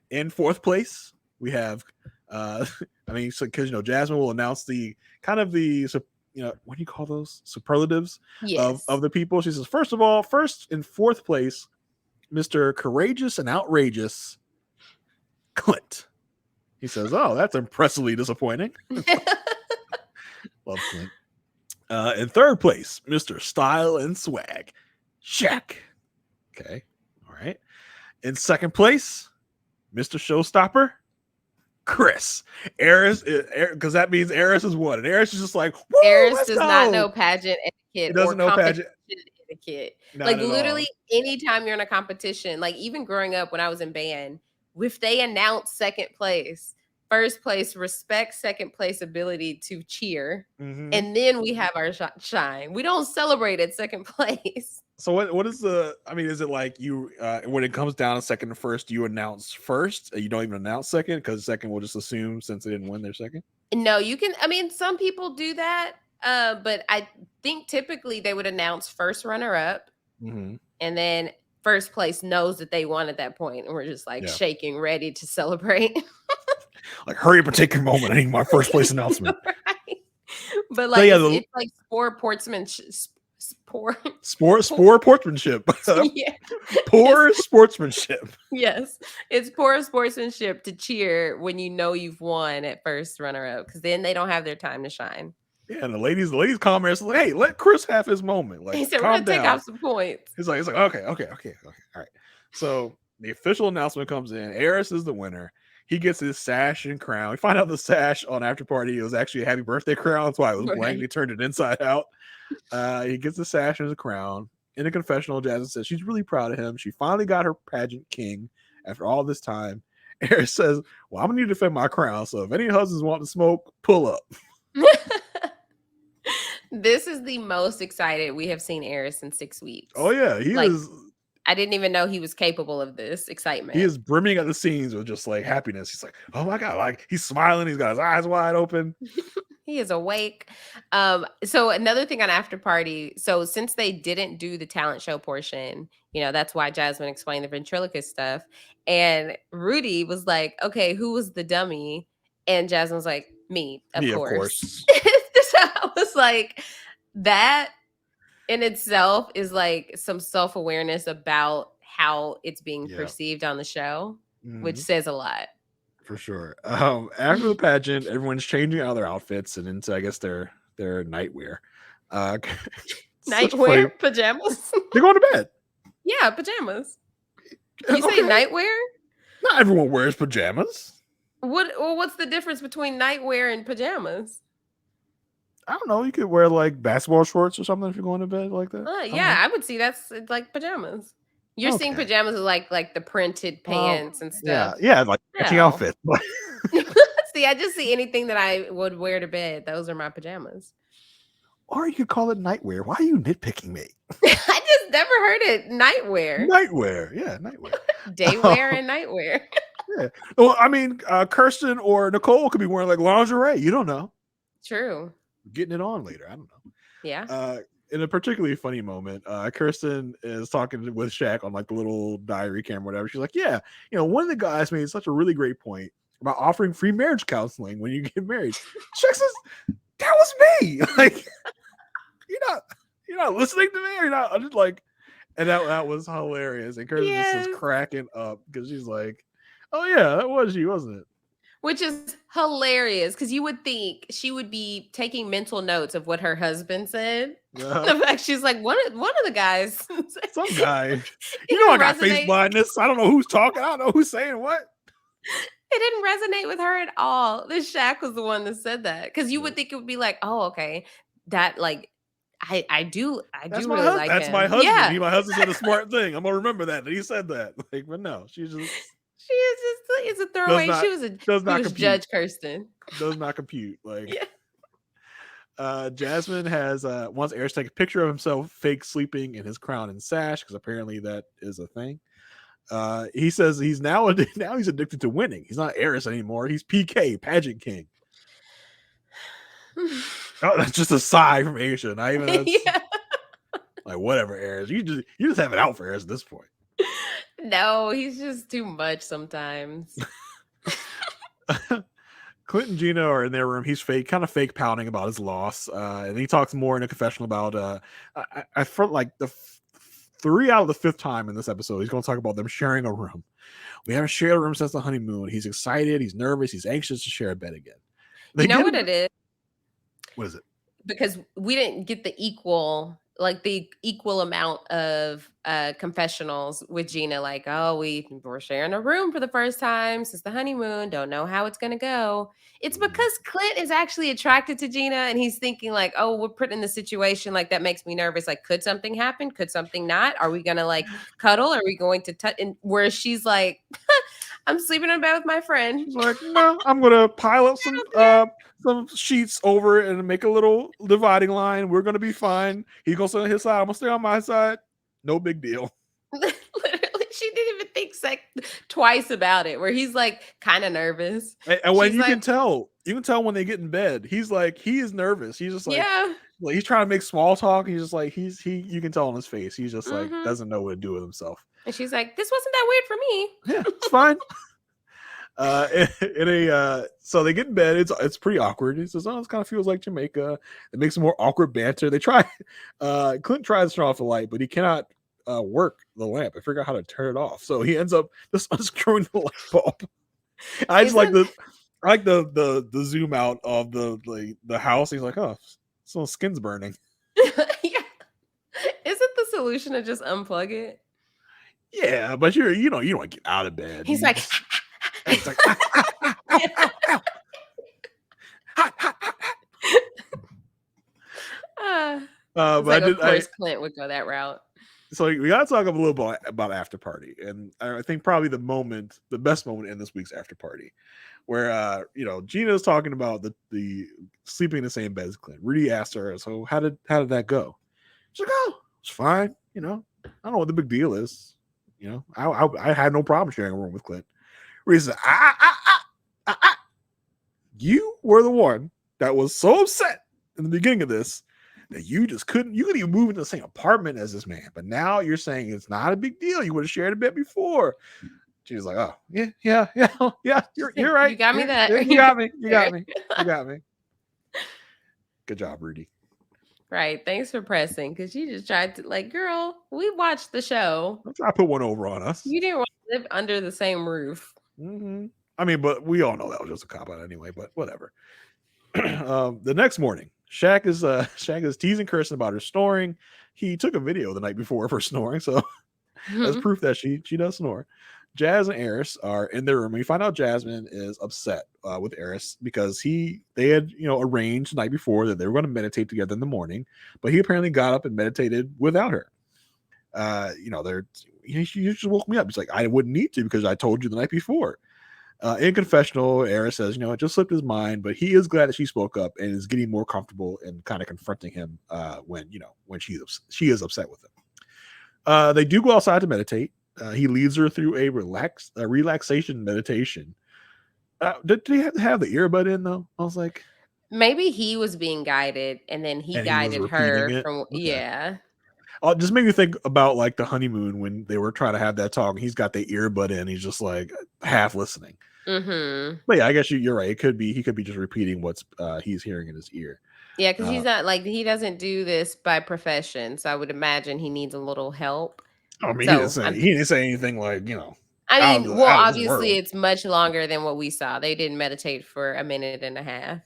In fourth place, we have, because Jasmine will announce the kind of the what do you call those superlatives of the people? She says, first in fourth place, Mr. Courageous and Outrageous Clint. He says, "Oh, that's impressively disappointing." Love Clint. In third place, Mr. Style and Swag, Shaq. Okay, all right. In second place, Mr. Showstopper, Chris. Eris, because that means Eris is one, and Eris is just like, Eris does not know pageant etiquette. It doesn't know pageant etiquette. Like literally, anytime you're in a competition, like even growing up when I was in band, if they announce second place, first place respects second place ability to cheer, and then we have our shine. We don't celebrate at second place. So what is is it like you when it comes down to second and first, you announce first? You don't even announce second because second will just assume since they didn't win their second? No, you can. I mean, some people do that, but I think typically they would announce first runner up, and then first place knows that they won at that point, and we're just like shaking, ready to celebrate. Like, hurry up and take your moment. I need my first place announcement. Right. But like, it's like poor sportsmanship. Poor sportsmanship. Yes, it's poor sportsmanship to cheer when you know you've won at first runner up, because then they don't have their time to shine. Yeah, and the ladies comments like, "Hey, let Chris have his moment." Like, he said, "We're gonna take off some points." He's like, okay, all right. So the official announcement comes in. Eris is the winner. He gets his sash and crown. We find out the sash on after party, it was actually a happy birthday crown. That's why it was blank. They turned it inside out. He gets the sash and the crown. In a confessional, Jasmine says she's really proud of him. She finally got her pageant king after all this time. Eris says, "Well, I'm gonna need to defend my crown. So if any husbands want to smoke, pull up." This is the most excited we have seen Eris in 6 weeks. Oh yeah, he is. I didn't even know he was capable of this excitement. He is brimming at the scenes with just like happiness. He's like, "Oh my God," like he's smiling. He's got his eyes wide open. He is awake. So another thing on after party. So since they didn't do the talent show portion, that's why Jasmine explained the ventriloquist stuff. And Rudy was like, "Okay, who was the dummy?" And Jasmine was like, "Me, of course." So I was like, that in itself is like some self-awareness about how it's being perceived on the show, which says a lot. For sure. After the pageant, everyone's changing out of their outfits and into, I guess, their their nightwear. Nightwear, pajamas. They're going to bed. Yeah, pajamas. You say nightwear? Not everyone wears pajamas. What's the difference between nightwear and pajamas? I don't know. You could wear like basketball shorts or something if you're going to bed like that. I would see it's like pajamas. You're seeing pajamas like the printed pants and stuff. Yeah, like matching outfits. See, I just see anything that I would wear to bed. Those are my pajamas. Or you could call it nightwear. Why are you nitpicking me? I just never heard it. Nightwear. Nightwear. Yeah, nightwear. Daywear and nightwear. Yeah. Well, I mean, Kirsten or Nicole could be wearing like lingerie. You don't know. True. Getting it on later. I don't know. Yeah. In a particularly funny moment, Kirsten is talking with Shaq on like the little diary camera, whatever. She's like, yeah, one of the guys made such a really great point about offering free marriage counseling when you get married. Shaq says, that was me. Like, you're not listening to me. Or you're not. I'm just like, and that was hilarious. And Kirsten just is cracking up because she's like, oh yeah, that was you, wasn't it? Which is hilarious because you would think she would be taking mental notes of what her husband said. The fact she's like, one of the guys. Some guy. I got face blindness. I don't know who's talking. I don't know who's saying what. It didn't resonate with her at all. The Shaq was the one that said that. Because you would think it would be like, oh, okay. That like I do really like him. That's my husband. Yeah. My husband said a smart thing. I'm gonna remember that he said that. Like, but no, she is just it's a throwaway. She was Judge Kirsten. Does not compute. Like Jasmine has wants Aris to take a picture of himself fake sleeping in his crown and sash, because apparently that is a thing. He says he's now he's addicted to winning. He's not Aris anymore. He's PK, pageant king. Oh, that's just a sigh from Aysha. Not even like whatever, Aris. You just have it out for Aris at this point. No, he's just too much sometimes. Clint and Gina are in their room. He's kind of fake pouting about his loss. And he talks more in a confessional about I felt like the 3 out of the 5th time in this episode, he's going to talk about them sharing a room. We haven't shared a room since the honeymoon. He's excited. He's nervous. He's anxious to share a bed again. You know what it is? What is it? Because we didn't get the equal amount of confessionals with Gina. Like, oh, we're sharing a room for the first time since the honeymoon. Don't know how it's going to go. It's because Clint is actually attracted to Gina, and he's thinking like, oh, we're put in the situation. Like, that makes me nervous. Like, could something happen? Could something not? Are we going to like cuddle? Are we going to touch? And where she's like, I'm sleeping in bed with my friend. She's like, no, I'm going to pile up some sheets over it and make a little dividing line. We're going to be fine. He's going to stay on his side. I'm going to stay on my side. No big deal. Literally, she didn't even think twice about it, where he's like kind of nervous. And when you can tell when they get in bed, he is nervous. He's just like, like he's trying to make small talk. He's just like, you can tell on his face. He's just like, doesn't know what to do with himself. And she's like, this wasn't that weird for me. Yeah, it's fine. So they get in bed. It's pretty awkward. He says, oh, this kind of feels like Jamaica. It makes some more awkward banter. They try Clint tries to turn off the light, but he cannot work the lamp. I figure out how to turn it off. So he ends up just unscrewing the light bulb. I just like the zoom out of the house. He's like, oh, so skin's burning. Yeah. Isn't the solution to just unplug it? Yeah, but you don't get out of bed. He's like it's like but of course Clint would go that route. So we gotta talk a little bit about after party, and I think probably the best moment in this week's after party, where Gina's talking about the sleeping in the same bed as Clint. Rudy asked her, so how did that go? She's like, oh, it's fine. I don't know what the big deal is. I had no problem sharing a room with Clint. Rudy said, you were the one that was so upset in the beginning of this that you couldn't even move into the same apartment as this man. But now you're saying it's not a big deal. You would have shared a bed before. She's like, oh, yeah. You're right. You got me that. You got me. Good job, Rudy. Right. Thanks for pressing, because you just tried to, like, girl, we watched the show. Don't try to put one over on us. You didn't want to live under the same roof. I mean, but we all know that was just a cop out anyway, but whatever. The next morning, Shaq is teasing Kirsten about her snoring. He took a video the night before of her snoring, so that's proof that she does snore. Jazz and Eris are in their room. We find out Jasmine is upset with Eris because they had arranged the night before that they were going to meditate together in the morning, but he apparently got up and meditated without her. He just woke me up. He's like, I wouldn't need to because I told you the night before. In confessional, Eris says, it just slipped his mind, but he is glad that she spoke up and is getting more comfortable and kind of confronting him when she is upset with him. They do go outside to meditate. He leads her through a relaxation meditation. Did he have the earbud in though? I was like, maybe he was being guided, and then he guided her from. Okay. Yeah. Just made me think about like the honeymoon when they were trying to have that talk. He's got the earbud in. He's just like half listening. Mm-hmm. But yeah, I guess you're right. He could be just repeating what's he's hearing in his ear. Yeah, because he's not like, he doesn't do this by profession, so I would imagine he needs a little help. I mean, he didn't say anything like, I mean, obviously it's much longer than what we saw. They didn't meditate for a minute and a half.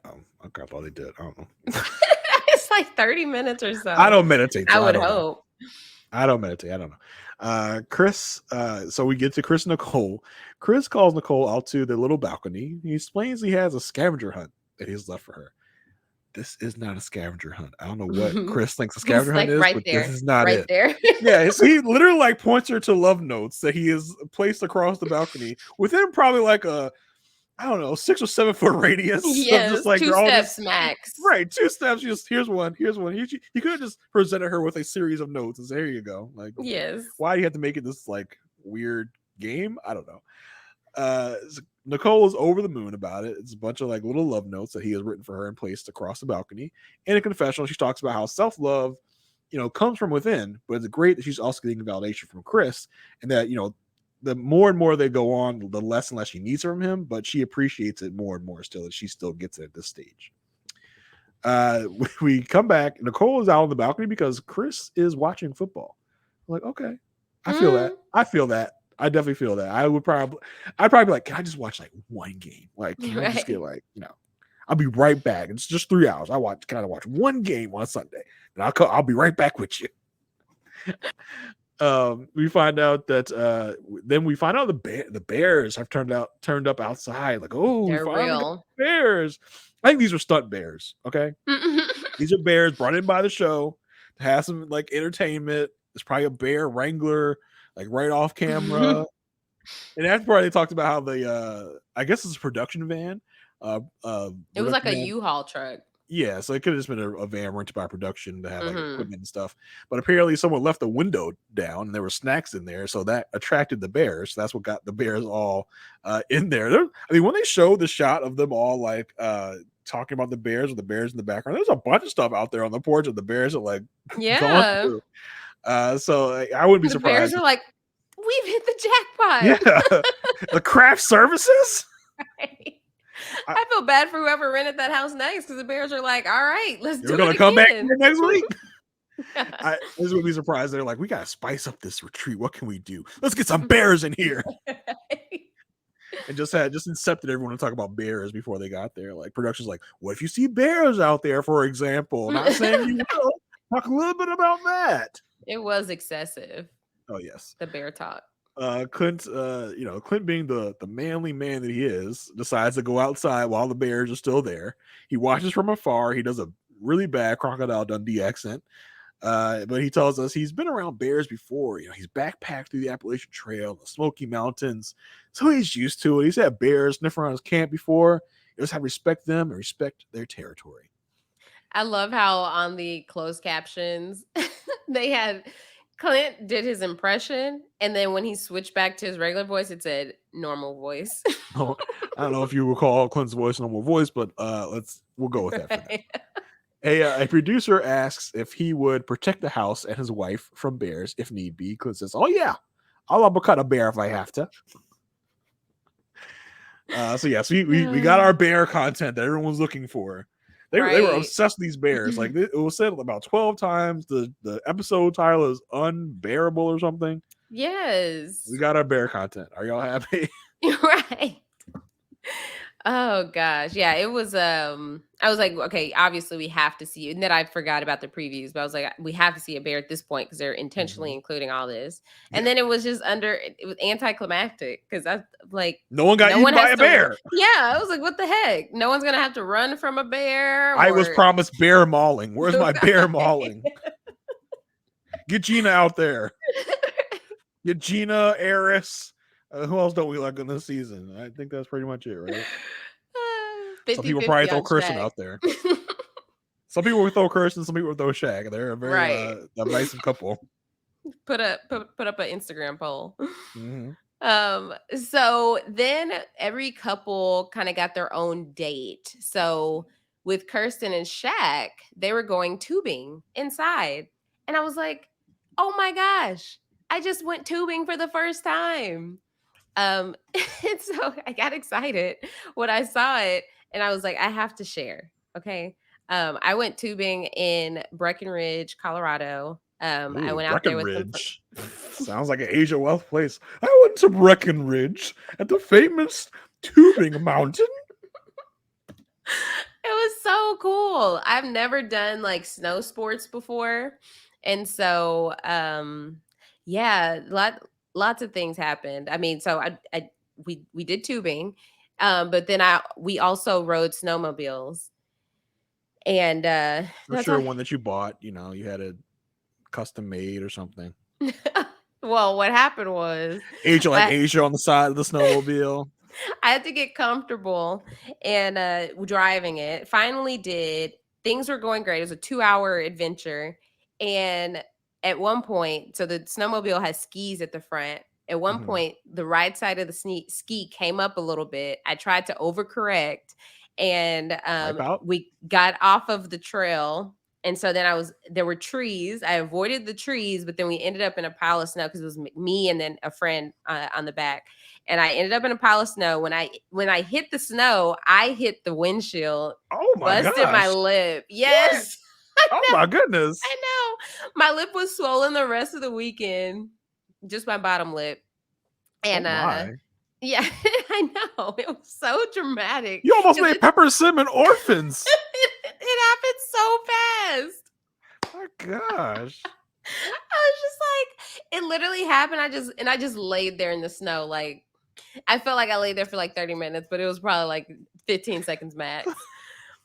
Oh, okay, I thought they did. I don't know. It's like 30 minutes or so. I don't meditate. I would hope. I don't meditate. I don't know. Chris, so we get to Chris and Nicole. Chris calls Nicole out to the little balcony. He explains he has a scavenger hunt that he's left for her. This is not a scavenger hunt. I don't know what Chris thinks a scavenger hunt is, but this is not it. There. Yeah, so he literally like points her to love notes that he has placed across the balcony within probably like a, I don't know, 6 or 7 foot radius. Yeah, just like 2 steps max. Right, 2 steps. Just here's one. He could have just presented her with a series of notes and say, here you go. Like, yes. Why do you have to make it this like weird game? I don't know. Nicole is over the moon about it. It's a bunch of like little love notes that he has written for her and placed across the balcony. In a confessional, she talks about how self-love, comes from within, but it's great that she's also getting validation from Chris, and that the more and more they go on, the less and less she needs from him, but she appreciates it more and more still, that she still gets it at this stage. We come back. Nicole is out on the balcony because Chris is watching football. I'm like, okay, I feel that. I definitely feel that. I'd probably be like, can I just watch like one game? Like, can I just get like, I'll be right back. It's just 3 hours. Can I watch one game on Sunday? And I'll be right back with you. We find out that the Bears have turned up outside. Like, oh, they're real Bears. I think these are stunt bears. Okay, these are bears brought in by the show to have some like entertainment. There's probably a bear wrangler like right off camera. And after part, they talked about how the I guess it's a production van. It was like a U-Haul truck. Yeah, so it could have just been a van rented by production to have like equipment and stuff. But apparently someone left the window down and there were snacks in there. So that attracted the bears. So that's what got the bears all in there. When they showed the shot of them all like talking about the bears with the bears in the background, there's a bunch of stuff out there on the porch of the bears are like gone through. So I wouldn't be surprised. The bears are like, we've hit the jackpot. Yeah. The craft services. Right. I feel bad for whoever rented that house next, because the Bears are like, all right, let's do it. You're going to come back next week? This would be surprised. They're like, we got to spice up this retreat. What can we do? Let's get some bears in here. And just incepted everyone to talk about bears before they got there. Like, production's like, what if you see bears out there, for example? Not saying you will. Talk a little bit about that. It was excessive. Oh, yes. The bear talk. Clint, Clint being the manly man that he is, decides to go outside while the bears are still there. He watches from afar. He does a really bad Crocodile Dundee accent. But he tells us he's been around bears before. He's backpacked through the Appalachian Trail, the Smoky Mountains. So he's used to it. He's had bears sniff around his camp before. He just have to respect them and respect their territory. I love how on the closed captions, they had Clint did his impression, and then when he switched back to his regular voice, it said normal voice. I don't know if you recall Clint's voice normal voice, but we'll go with that for now. A producer asks if he would protect the house and his wife from bears if need be. Clint says, oh yeah, I'll uppercut a bear if I have to. So we got our bear content that everyone was looking for. They were obsessed with these bears. Like, it was said about 12 times. The episode title is Unbearable or something. Yes. We got our bear content. Are y'all happy? Right. Oh gosh. Yeah, it was I was like, okay, obviously we have to see, and then I forgot about the previews, but I was like, we have to see a bear at this point because they're intentionally including all this. And Yeah. then it was just it was anticlimactic because I like No one got no eaten one by has a to bear. Yeah, I was like, what the heck? No one's gonna have to run from a bear I was or promised bear mauling. Where's my bear mauling? Get Gina out there. Get Gina, Eris. Who else don't we like in this season? I think that's pretty much it, right? 50, Some people probably throrow on Kirsten Shaq. out there. Some people would throw Kirsten, some people would throw Shaq. They're a very Right. nice couple. Put up an Instagram poll. Mm-hmm. So then every couple kind of got their own date. So with Kirsten and Shaq, they were going tubing inside. And I was like, oh my gosh, I just went tubing for the first time. And so I got excited when I saw it, and I was like, I have to share. Okay. I went tubing in Breckenridge, Colorado. I Ooh, went out there with some Breckenridge. Sounds like an Aysha Welch place. I went to Breckenridge at the famous tubing mountain. It was so cool. I've never done like snow sports before. And so yeah, lots of things happened. I mean, so we did tubing. But then we also rode snowmobiles. And I'm that's sure all. one that you bought, you had it custom made or something. Well, what happened was Aysha on the side of the snowmobile. I had to get comfortable and driving it. Finally did. Things were going great. It was a 2-hour adventure. And at one point, so the snowmobile has skis at the front. At one point, the right side of the ski came up a little bit. I tried to overcorrect, and we got off of the trail. And so then there were trees. I avoided the trees, but then we ended up in a pile of snow because it was me and then a friend on the back. And I ended up in a pile of snow. When I hit the snow, I hit the windshield. Oh my busted gosh. my lip. Yes. Oh my goodness. I know. My lip was swollen the rest of the weekend. Just my bottom lip. And yeah, I know. It was so dramatic. You almost made Pepper Sim and Orphans. It happened so fast. Oh my gosh. I was just like, it literally happened. I just laid there in the snow. Like, I felt like I laid there for like 30 minutes, but it was probably like 15 seconds max.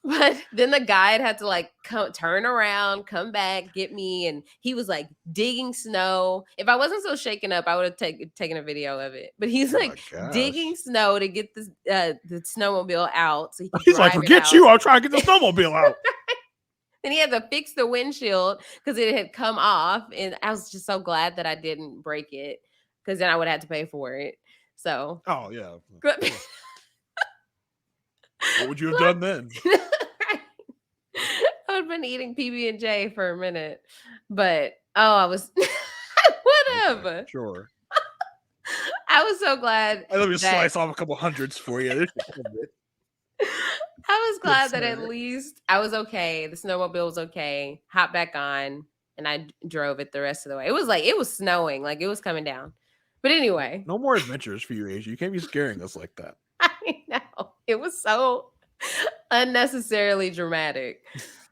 But then the guide had to like turn around, come back, get me. And he was like digging snow. If I wasn't so shaken up, I would have taken a video of it. But he's like digging snow to get the snowmobile out. So he's like, forget you. I'm trying to get the snowmobile out. And he had to fix the windshield because it had come off. And I was just so glad that I didn't break it because then I would have to pay for it. So. Oh, yeah. What would you have done then? I would have been eating PB&J for a minute. But, I was... whatever. Okay, sure. I was so glad. Let me slice off a couple hundreds for you. I was glad that at least I was okay. The snowmobile was okay. Hopped back on, and I drove it the rest of the way. It was snowing. Like, it was coming down. But anyway. No more adventures for you, Aysha. You can't be scaring us like that. I know. It was so unnecessarily dramatic.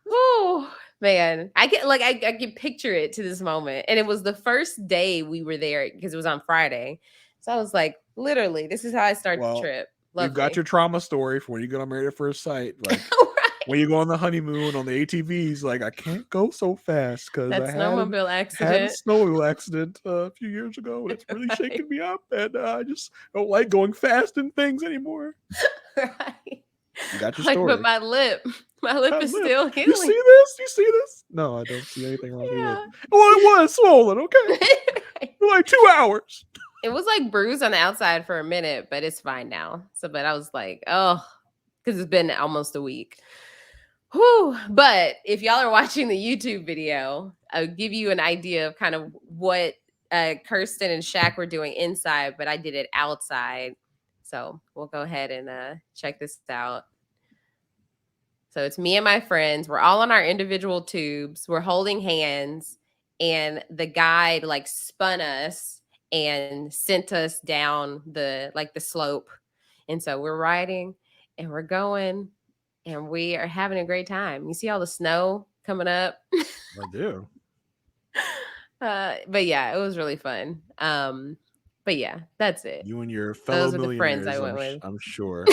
Oh, man. I can picture it to this moment. And it was the first day we were there because it was on Friday. So I was like, literally, this is how I start the trip. Lovely. You've got your trauma story for when you get on Married at First Sight. Like when you go on the honeymoon on the ATVs, like I can't go so fast because I had a snowmobile accident a few years ago, and it's really shaking me up, and I just don't like going fast in things anymore. Right. You got your story. But my lip is still healing. You see this? No, I don't see anything wrong with it. Well, it was swollen. Okay, for like 2 hours. It was like bruised on the outside for a minute, but it's fine now. But I was like, oh, because it's been almost a week. Whew. But if y'all are watching the YouTube video, I'll give you an idea of kind of what Kirsten and Shaq were doing inside, but I did it outside. So we'll go ahead and check this out. So it's me and my friends. We're all on our individual tubes. We're holding hands, and the guide like spun us and sent us down the slope. And so we're riding, and we're going, and we are having a great time. You see all the snow coming up. I do. But yeah, it was really fun. But yeah, that's it. You and your fellow Those are the friends millionaires, I went with. I'm sure.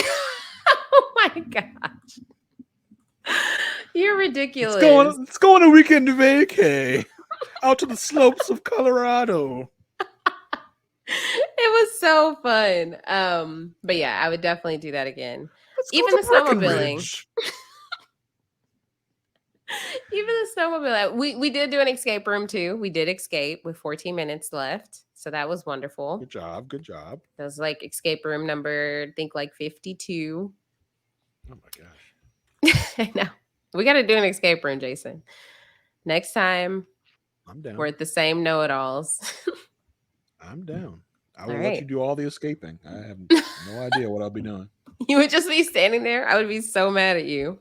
Oh my gosh. You're ridiculous. Let's go on a weekend to vacay. Out to the slopes of Colorado. It was so fun. But yeah, I would definitely do that again. Let's Even go the to snowmobiling. Breckenridge. Even the snowmobile. We did do an escape room too. We did escape with 14 minutes left. So that was wonderful. Good job. Good job. That was like escape room number, I think like 52. Oh my gosh. I know. We got to do an escape room, Jason. Next time, I'm down. we're at the same know-it-alls. I'm down. I will All let right. you do all the escaping. I have no idea what I'll be doing. You would just be standing there. I would be so mad at you.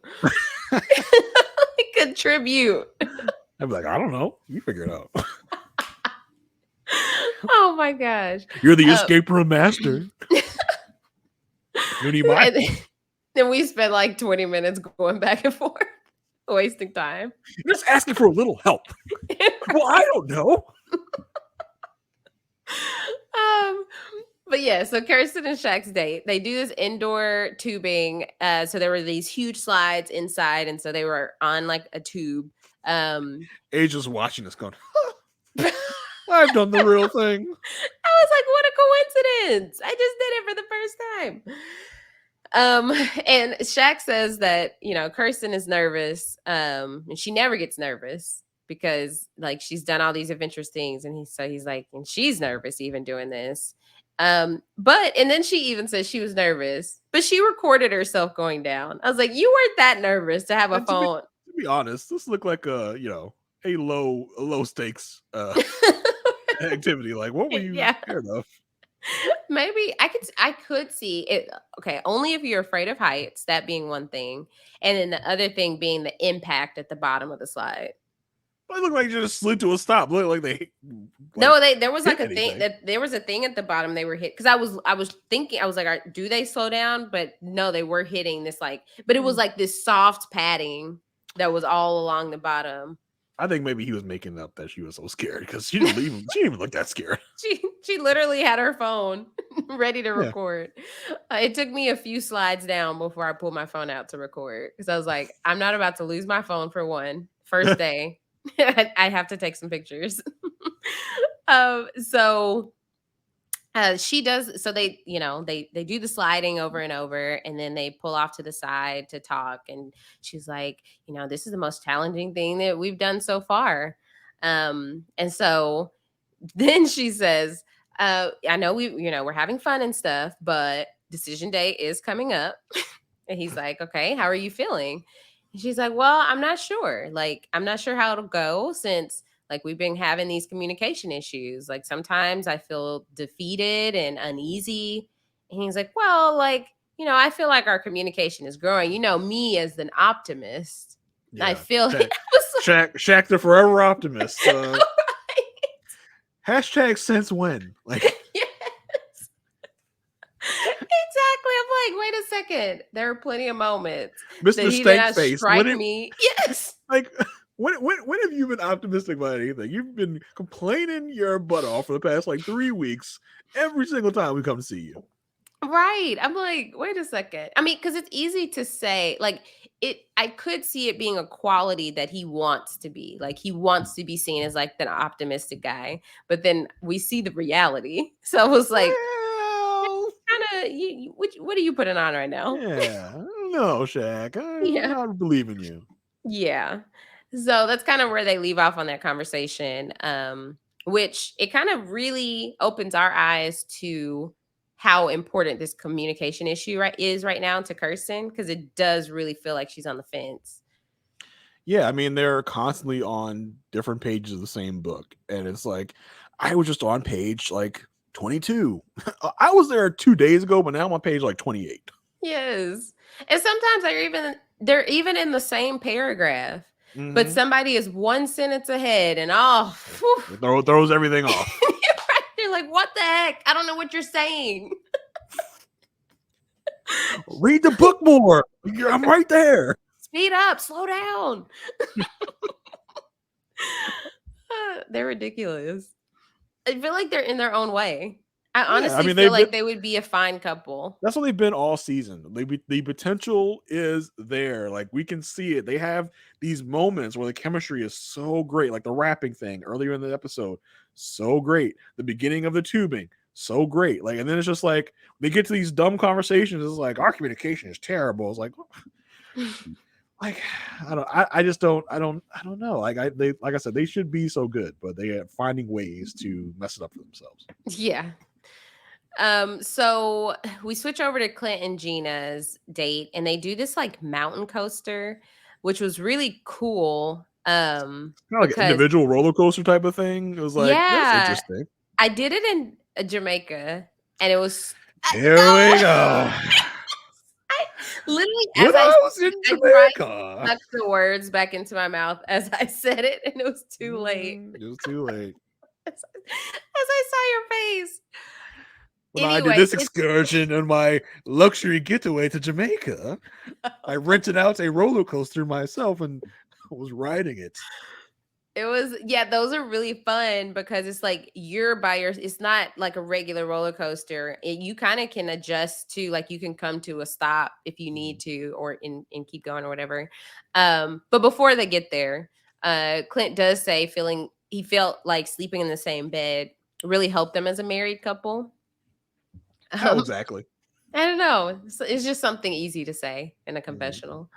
Contribute. I'd be like, I don't know. You figure it out. Oh my gosh. You're the escape room master. You need my then we spent like 20 minutes going back and forth, wasting time. You're just asking for a little help. Well, I don't know. But yeah, so Kirsten and Shaq's date, they do this indoor tubing. So there were these huge slides inside, and so they were on like a tube. Aysha's watching us going, I've done the real thing. I was like, what a coincidence. I just did it for the first time. And Shaq says that, you know, Kirsten is nervous. And she never gets nervous because like she's done all these adventurous things. And he's like, and she's nervous even doing this. And then she even says she was nervous, but she recorded herself going down. I was like, you weren't that nervous to have a phone. To be honest, this looked like a low stakes activity. Like, what were you scared of? Maybe I could see it. Okay, only if you're afraid of heights, that being one thing, and then the other thing being the impact at the bottom of the slide. It looked like you just slid to a stop. It looked like they there was like a thing that there was a thing at the bottom they were hit because I was thinking I was like, do they slow down? But no, they were hitting this but it was like this soft padding that was all along the bottom. I think maybe he was making up that she was so scared because she didn't even look that scared. She literally had her phone ready to record. It took me a few slides down before I pulled my phone out to record because I was like, I'm not about to lose my phone for first day. I have to take some pictures. She does. So they do the sliding over and over, and then they pull off to the side to talk. And she's like, this is the most challenging thing that we've done so far. And so then she says, I know we're having fun and stuff, but decision day is coming up. And he's like, okay, how are you feeling? And she's like, well, I'm not sure. Like, I'm not sure how it'll go since like we've been having these communication issues. Like sometimes I feel defeated and uneasy. And he's like, well, like, I feel like our communication is growing. Me as an optimist. Yeah, I feel Shaq the forever optimist. Right. Hashtag since when? Like yes. Exactly. I'm like, wait a second. There are plenty of moments. Mr. Stank Face. Strike me. Yes. Like when have you been optimistic about anything? You've been complaining your butt off for the past like 3 weeks every single time we come to see you. Right. I'm like, wait a second. I mean, because it's easy to say, like, I could see it being a quality that he wants to be. Like, he wants to be seen as like the optimistic guy. But then we see the reality. So it was like, what are you putting on right now? Yeah. No, Shaq. I don't believe in you. Yeah. So that's kind of where they leave off on that conversation, which it kind of really opens our eyes to how important this communication issue is right now to Kirsten, because it does really feel like she's on the fence. Yeah, I mean, they're constantly on different pages of the same book. And it's like, I was just on page like 22. I was there 2 days ago, but now I'm on page like 28. Yes. And sometimes they're even in the same paragraph. Mm-hmm. But somebody is one sentence ahead and it throws everything off. You're like, what the heck? I don't know what you're saying. Read the book more. I'm right there. Speed up, slow down. They're ridiculous. I feel like they're in their own way. I honestly feel like they would be a fine couple. That's what they've been all season. The potential is there. Like, we can see it. They have these moments where the chemistry is so great, like the rapping thing earlier in the episode, so great. The beginning of the tubing, so great. Like, and then it's just like they get to these dumb conversations. It's like, our communication is terrible. It's like, I just don't know. Like I said, they should be so good, but they are finding ways to mess it up for themselves. Yeah. So we switch over to Clint and Gina's date, and they do this like mountain coaster, which was really cool. Kind of like an individual roller coaster type of thing. It was like, that's interesting. I did it in Jamaica, and it was here we go. Literally, as I was in Jamaica, stuck the words back into my mouth as I said it, and it was too late. It was too late. As I saw your face. When I did this excursion on my luxury getaway to Jamaica, I rented out a roller coaster myself and was riding it. It was, those are really fun because it's like it's not like a regular roller coaster. You kind of can adjust to, like, you can come to a stop if you need to, or and keep going or whatever. But before they get there, Clint does say he felt like sleeping in the same bed really helped them as a married couple. How exactly? I don't know. It's just something easy to say in a confessional.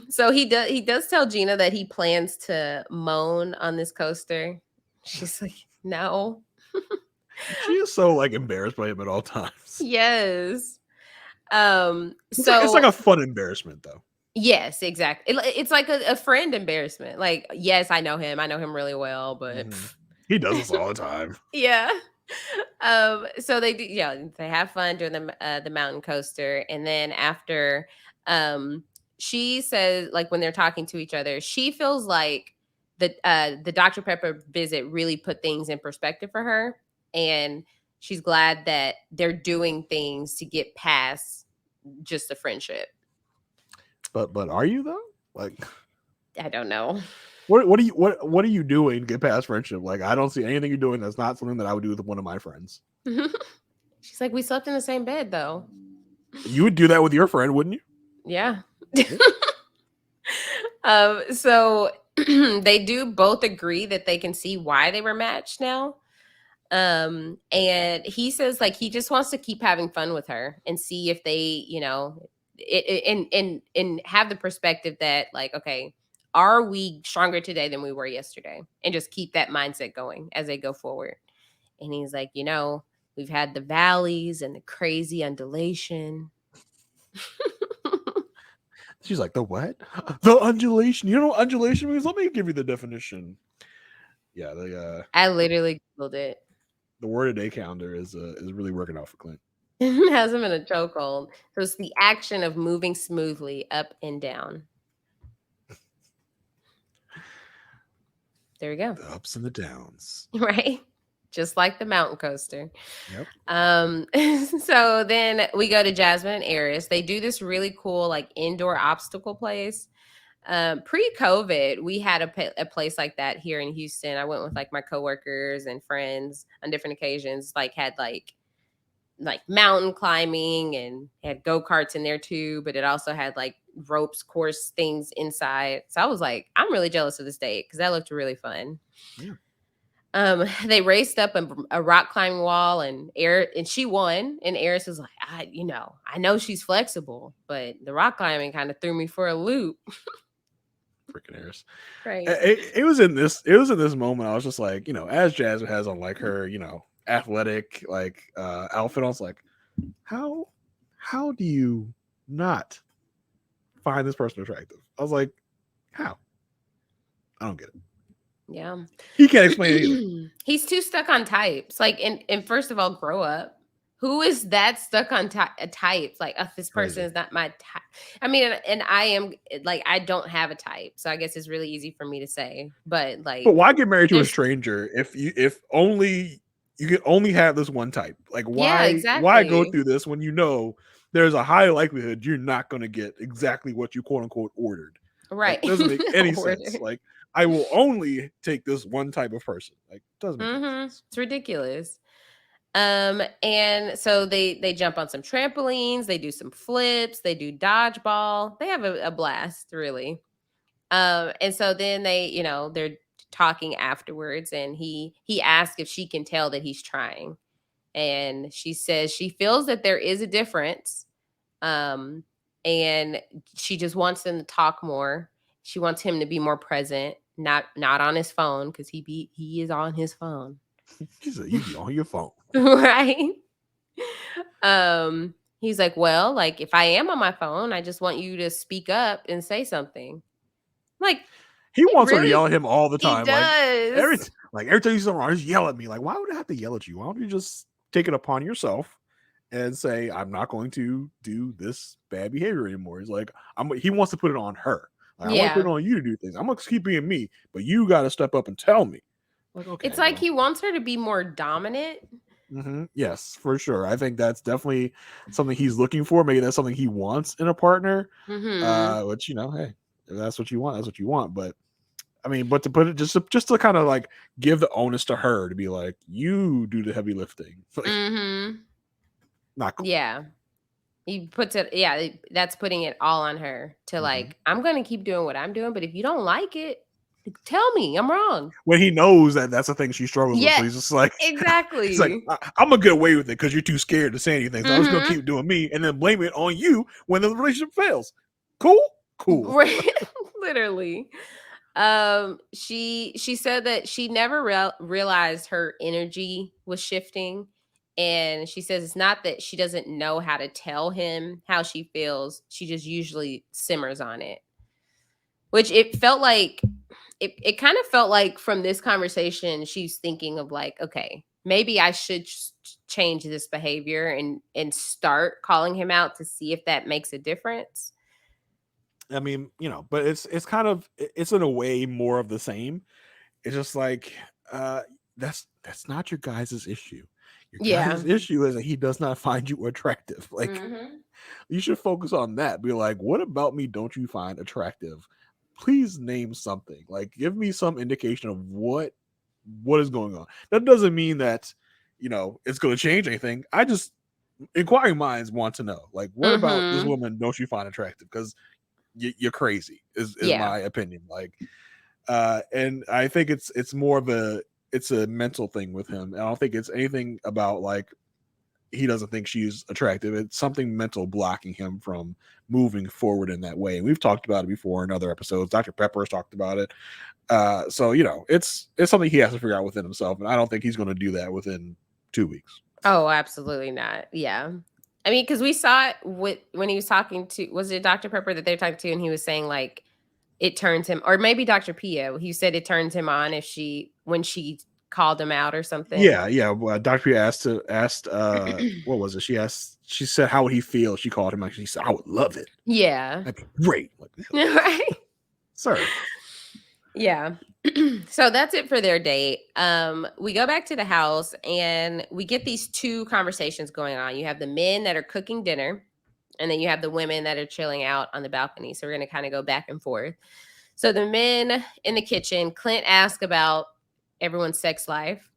So he does tell Gina that he plans to moan on this coaster. She's like, no. She is so like embarrassed by him at all times. Yes. It's like a fun embarrassment though. Yes, exactly. It's like a friend embarrassment. Like, yes, I know him really well, but he does this all the time. Yeah. So they do, they have fun doing the mountain coaster, and then after, she says, like, when they're talking to each other, she feels like the Dr. Pepper visit really put things in perspective for her, and she's glad that they're doing things to get past just a friendship. But are you though? Like, I don't know. What are you doing to get past friendship? Like, I don't see anything you're doing that's not something that I would do with one of my friends. She's like, we slept in the same bed though. You would do that with your friend, wouldn't you? Yeah. So they do both agree that they can see why they were matched now. And he says, like, he just wants to keep having fun with her and see if they, and have the perspective that, like, okay, are we stronger today than we were yesterday? And just keep that mindset going as they go forward. And he's like, we've had the valleys and the crazy undulation. She's like, the what? The undulation. You know what undulation means? Let me give you the definition. Yeah, I literally Googled it. The word a day calendar is really working out for Clint. It has him in a chokehold. So it's the action of moving smoothly up and down. There we go. The ups and the downs. Right? Just like the mountain coaster. Yep. So then we go to Jasmine and Eris. They do this really cool, like, indoor obstacle place. Pre-COVID, we had a place like that here in Houston. I went with, like, my coworkers and friends on different occasions. Like, had like mountain climbing and had go-karts in there too, but it also had like ropes course things inside. So I was like, I'm really jealous of this date because that looked really fun. Yeah. They raced up a rock climbing wall, and she won. And Eris was like, I know she's flexible, but the rock climbing kind of threw me for a loop. Freaking Eris. Right. It was in this moment. I was just like, as Jasmine has on like her, athletic like outfit, I was like, how do you not find this person attractive? I was like, how? I don't get it. Yeah. He can't explain it either. He's too stuck on types. Like, and first of all, grow up. Who is that stuck on types? Like, this person is not my type. I mean, and I am, like, I don't have a type, so I guess it's really easy for me to say. But like, but why get married to a stranger if only you can only have this one type? Like, why? Yeah, exactly. Why go through this when there's a high likelihood you're not going to get exactly what you quote unquote ordered. Right. Like, it doesn't make any Ordered. sense. Like, I will only take this one type of person. Like, it doesn't make any sense. It's ridiculous. And so they jump on some trampolines, they do some flips, they do dodgeball. They have a blast, really. And so then they're talking afterwards, and he asks if she can tell that he's trying. And she says she feels that there is a difference. And she just wants them to talk more. She wants him to be more present, not on his phone, because he is on his phone. He said, you be on your phone. Right. He's like, well, like, if I am on my phone, I just want you to speak up and say something. Like, he wants her to yell at him all the time. He does. Like every time you do something wrong, just yell at me. Like, why would I have to yell at you? Why don't you just take it upon yourself and say, I'm not going to do this bad behavior anymore? He's like, he wants to put it on her. Like, I want to put it on you to do things. I'm going to keep being me, but you got to step up and tell me. Like, okay, it's like he wants her to be more dominant. Yes, for sure. I think that's definitely something he's looking for. Maybe that's something he wants in a partner. Which, hey, if that's what you want, that's what you want. But I mean, but to put it just to kind of like give the onus to her to be like, you do the heavy lifting. Like, not cool. Yeah. He puts it, that's putting it all on her to like, I'm going to keep doing what I'm doing, but if you don't like it, tell me I'm wrong. When he knows that that's the thing she struggles with, so he's just like, exactly. He's like, I'm gonna get away with it because you're too scared to say anything. So I'm just gonna keep doing me and then blame it on you when the relationship fails. Cool. Right. Literally. She said that she never realized her energy was shifting. And she says it's not that she doesn't know how to tell him how she feels. She just usually simmers on it. Which it felt like, it kind of felt like from this conversation, she's thinking of like, okay, maybe I should change this behavior and start calling him out to see if that makes a difference. I mean, but it's kind of, it's in a way more of the same. It's just like, that's not your guys' issue. Your guys' issue is that he does not find you attractive. Like, you should focus on that. Be like, what about me don't you find attractive? Please name something. Like, give me some indication of what is going on. That doesn't mean that, it's going to change anything. I just, inquiring minds want to know, like, what about this woman don't you find attractive? Because you're crazy is my opinion. Like, and I think it's more of it's a mental thing with him. I don't think it's anything about like he doesn't think she's attractive. It's something mental blocking him from moving forward in that way. And we've talked about it before in other episodes. Dr. Pepper's talked about it. So it's something he has to figure out within himself, and I don't think he's going to do that within 2 weeks. Oh, absolutely not. Yeah. I mean, because we saw it when he was talking to, was it Dr. Pepper that they were talking to, and he was saying like it turns him, or maybe Dr. Pia, he said it turns him on when she called him out or something. Yeah. Well, Dr. Pia asked what was it? She said, how would he feel? She called him out. She said, I would love it. Yeah. That'd be great. Like, right. Sir. Yeah. So that's it for their date. We go back to the house and we get these two conversations going on. You have the men that are cooking dinner, and then you have the women that are chilling out on the balcony. So we're going to kind of go back and forth. So the men in the kitchen, Clint asked about everyone's sex life.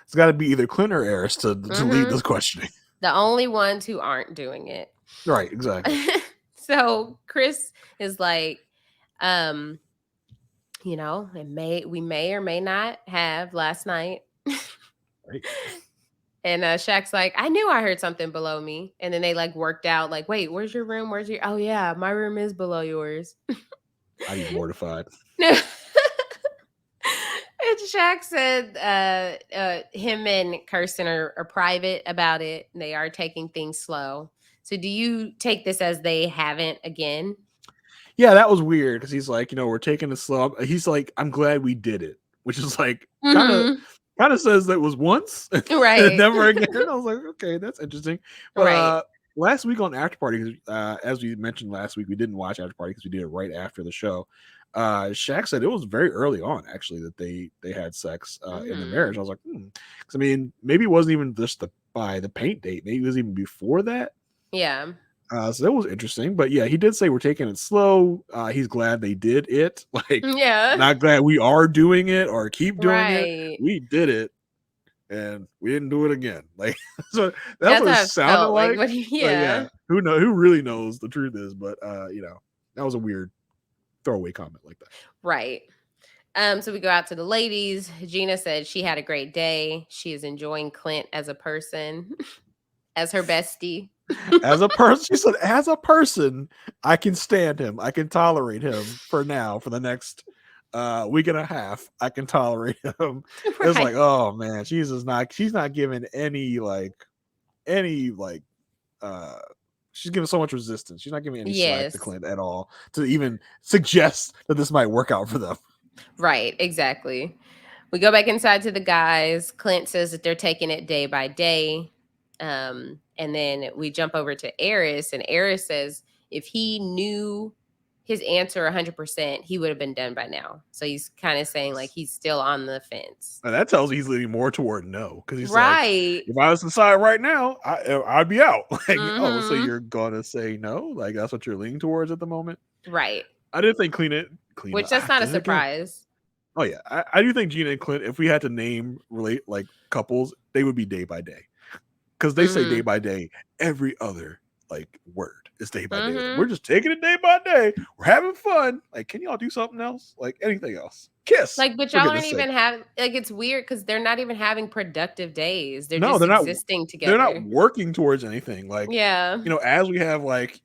It's got to be either Clint or Eris to lead this questioning. The only ones who aren't doing it. Right, exactly. So Chris is like, we may or may not have last night. Right. And Shaq's like, I knew I heard something below me. And then they like worked out like, wait, where's your room? Oh yeah, my room is below yours. I'd be mortified. And Shaq said him and Kirsten are private about it. They are taking things slow. So do you take this as they haven't again? Yeah, that was weird because he's like, we're taking it slow. He's like, I'm glad we did it, which is like kind of says that it was once, right? And never again. I was like, okay, that's interesting. But last week on After Party, as we mentioned last week, we didn't watch After Party because we did it right after the show. Shaq said it was very early on actually that they had sex in the marriage. I was like, because I mean, maybe it wasn't even just by the paint date. Maybe it was even before that. Yeah. So that was interesting. But yeah, he did say we're taking it slow. He's glad they did it. Like, Yeah. not glad we are doing it or keep doing it. Right. We did it and we didn't do it again. Like, so that's That's what it how it sounded felt like. like. But But yeah. yeah, who really knows the truth is, but that was a weird throwaway comment like that. Right. So we go out to the ladies. Gina said she had a great day. She is enjoying Clint as a person, as her bestie. As a person, she said, as a person, I can stand him. I can tolerate him for now, for the next week and a half. I can tolerate him. It's like, Right. oh man, she's not giving any she's giving so much resistance. She's not giving any slack to Yes. Clint at all to even suggest that this might work out for them. Right. Exactly. We go back inside to the guys. Clint says that they're taking it day by day. And then we jump over to Eris, and Eris says if he knew his answer 100%, he would have been done by now. So he's kind of saying like he's still on the fence. And that tells me he's leaning more toward no, because he's like, Right. if I was to decide right now, I'd be out. Like, oh, so Mhm. you're gonna say no? Like that's what you're leaning towards at the moment? Right. I did think clean Which that's not a did it again. surprise. Oh yeah, I do think Gina and Clint, if we had to name relate like couples, they would be day by day, because they say day Mhm. by day every other like word is day by day. Mhm. We're just taking it day by day. We're having fun. Like, can y'all do something else? Like anything else? Kiss. Like, but for y'all goodness aren't sake. even having like it's weird because they're not even having productive days. They're No, just they're not. existing They're not together. working towards anything. Like, Yeah. as we have like,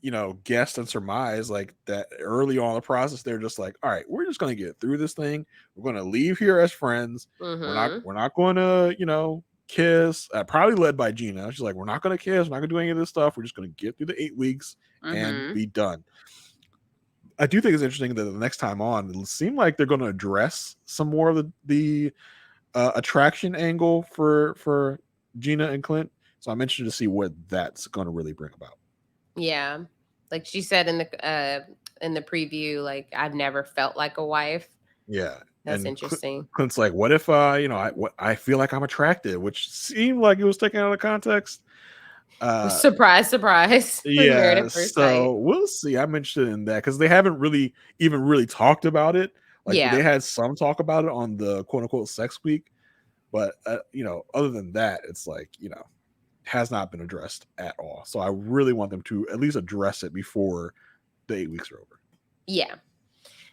guessed and surmise like that early on in the process, they're just like, all right, we're just gonna get through this thing. We're gonna leave here as friends. Mhm. We're not gonna, kiss. Probably led by Gina. She's like, we're not gonna kiss. We're not gonna do any of this stuff. We're just gonna get through the 8 weeks and Mhm. be done. I do think it's interesting that the next time on, it'll seem like they're going to address some more of the attraction angle for Gina and Clint. So I'm interested to see what that's going to really bring about. Yeah. Like she said in the preview, like I've never felt like a wife. Yeah, That's and interesting. Clint's like, what if I feel like I'm attracted, which seemed like it was taken out of context. Surprise, surprise. Married Yeah, at first sight. so we'll see. I'm interested in that because they haven't really even talked about it. Like they Yeah. had some talk about it on the quote unquote sex week, but other than that, it's like has not been addressed at all. So I really want them to at least address it before the 8 weeks are over. Yeah.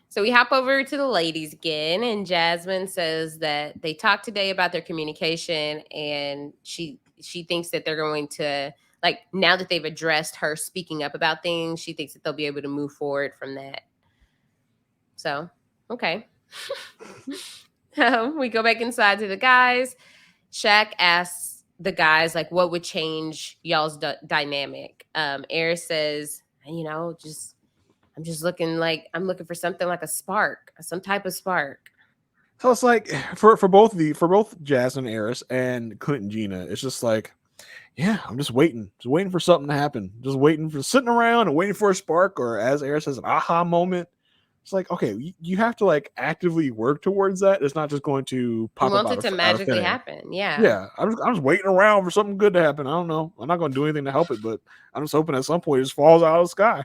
So we hop over to the ladies again, and Jasmine says that they talked today about their communication, and she thinks that they're going to, like, now that they've addressed her speaking up about things, she thinks that they'll be able to move forward from that. So, okay. We go back inside to the guys. Shaq asks the guys, like, what would change y'all's dynamic? Eris says, I'm just looking for something like a spark, some type of spark. So it's like for both Jazz and Eris and Clint and Gina, it's just like, yeah, I'm just waiting for something to happen, just waiting for sitting around and waiting for a spark, or as Eris says, an aha moment. It's like, okay, you have to like actively work towards that. It's not just going to He pop up wants it to out of thin magically air. happen. Yeah. Yeah, I'm just waiting around for something good to happen. I don't know. I'm not going to do anything to help it, but I'm just hoping at some point it just falls out of the sky.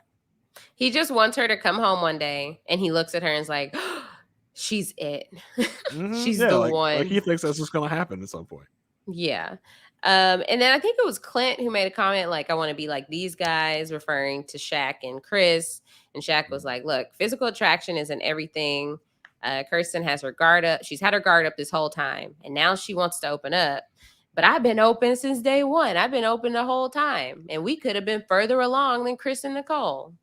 He just wants her to come home one day, and he looks at her and is like, oh, she's it. She's Yeah, the like one. he thinks that's just going to happen at some point. Yeah. And then I think it was Clint who made a comment like, I want to be like these guys, referring to Shaq and Chris. And Shaq was like, look, physical attraction isn't everything. Kirsten has her guard up. She's had her guard up this whole time. And now she wants to open up. But I've been open since day one. I've been open the whole time. And we could have been further along than Chris and Nicole.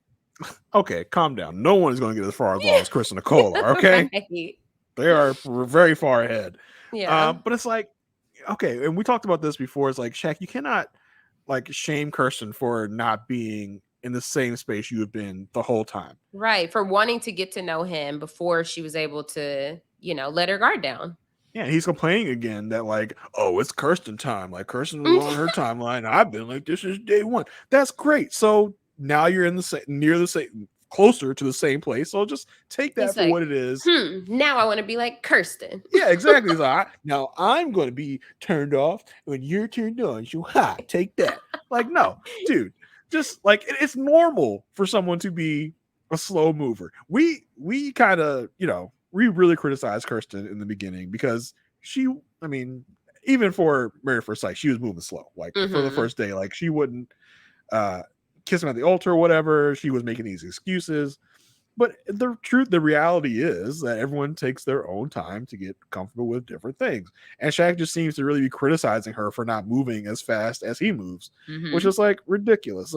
Okay, calm down. No one is going to get as far along as Chris and Nicole are, okay? Right. They are very far ahead. Yeah. But it's like, okay, and we talked about this before. It's like, Shaq, you cannot like shame Kirsten for not being in the same space you have been the whole time. Right. For wanting to get to know him before she was able to, let her guard down. Yeah, he's complaining again that like, oh, it's Kirsten time. Like Kirsten was on her timeline. I've been like this is day one. That's great. So now you're in closer to the same place. So just take that for what it is. Now I want to be like Kirsten. Yeah, exactly. Like, now I'm going to be turned off when you're turned on. So take that. Like, no, dude. just like it's normal for someone to be a slow mover. We kind of, we really criticized Kirsten in the beginning because she, I mean, even for Married at First Sight, she was moving slow. Like for the first day, like she wouldn't kiss him at the altar or whatever. She was making these excuses. But the reality is that everyone takes their own time to get comfortable with different things. And Shaq just seems to really be criticizing her for not moving as fast as he moves, which is like ridiculous.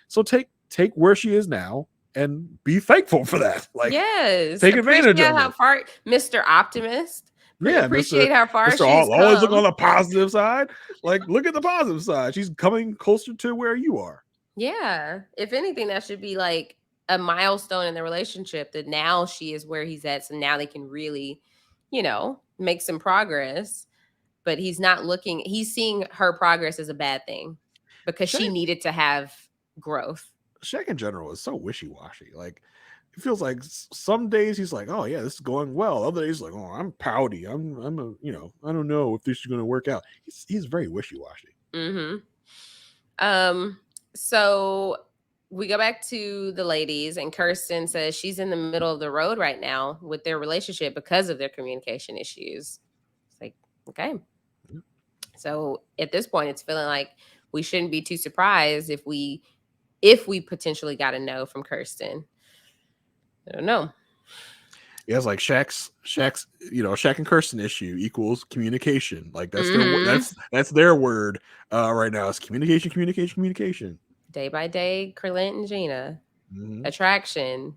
So take where she is now and be thankful for that. Like, yes, take advantage of how it. far, Mr. Optimist. Yeah, appreciate how far she's always come. look on the positive side. Like, look at the positive side. She's coming closer to where you are. Yeah, if anything, that should be like a milestone in the relationship, that now she is where he's at, so now they can really, make some progress. But he's not looking, he's seeing her progress as a bad thing because she needed to have growth. Shaq in general is so wishy-washy. Like, it feels like some days he's like, oh yeah, this is going well. Other days like, oh, I'm pouty. I don't know if this is going to work out. He's very wishy-washy. So we go back to the ladies, and Kirsten says she's in the middle of the road right now with their relationship because of their communication issues. It's like, okay. So at this point, it's feeling like we shouldn't be too surprised if we potentially got a no from Kirsten. I don't know. Yeah, it's like Shaq's Shaq and Kirsten issue equals communication. Like that's their word right now. It's communication. Day by day, Clint and Gina. Attraction.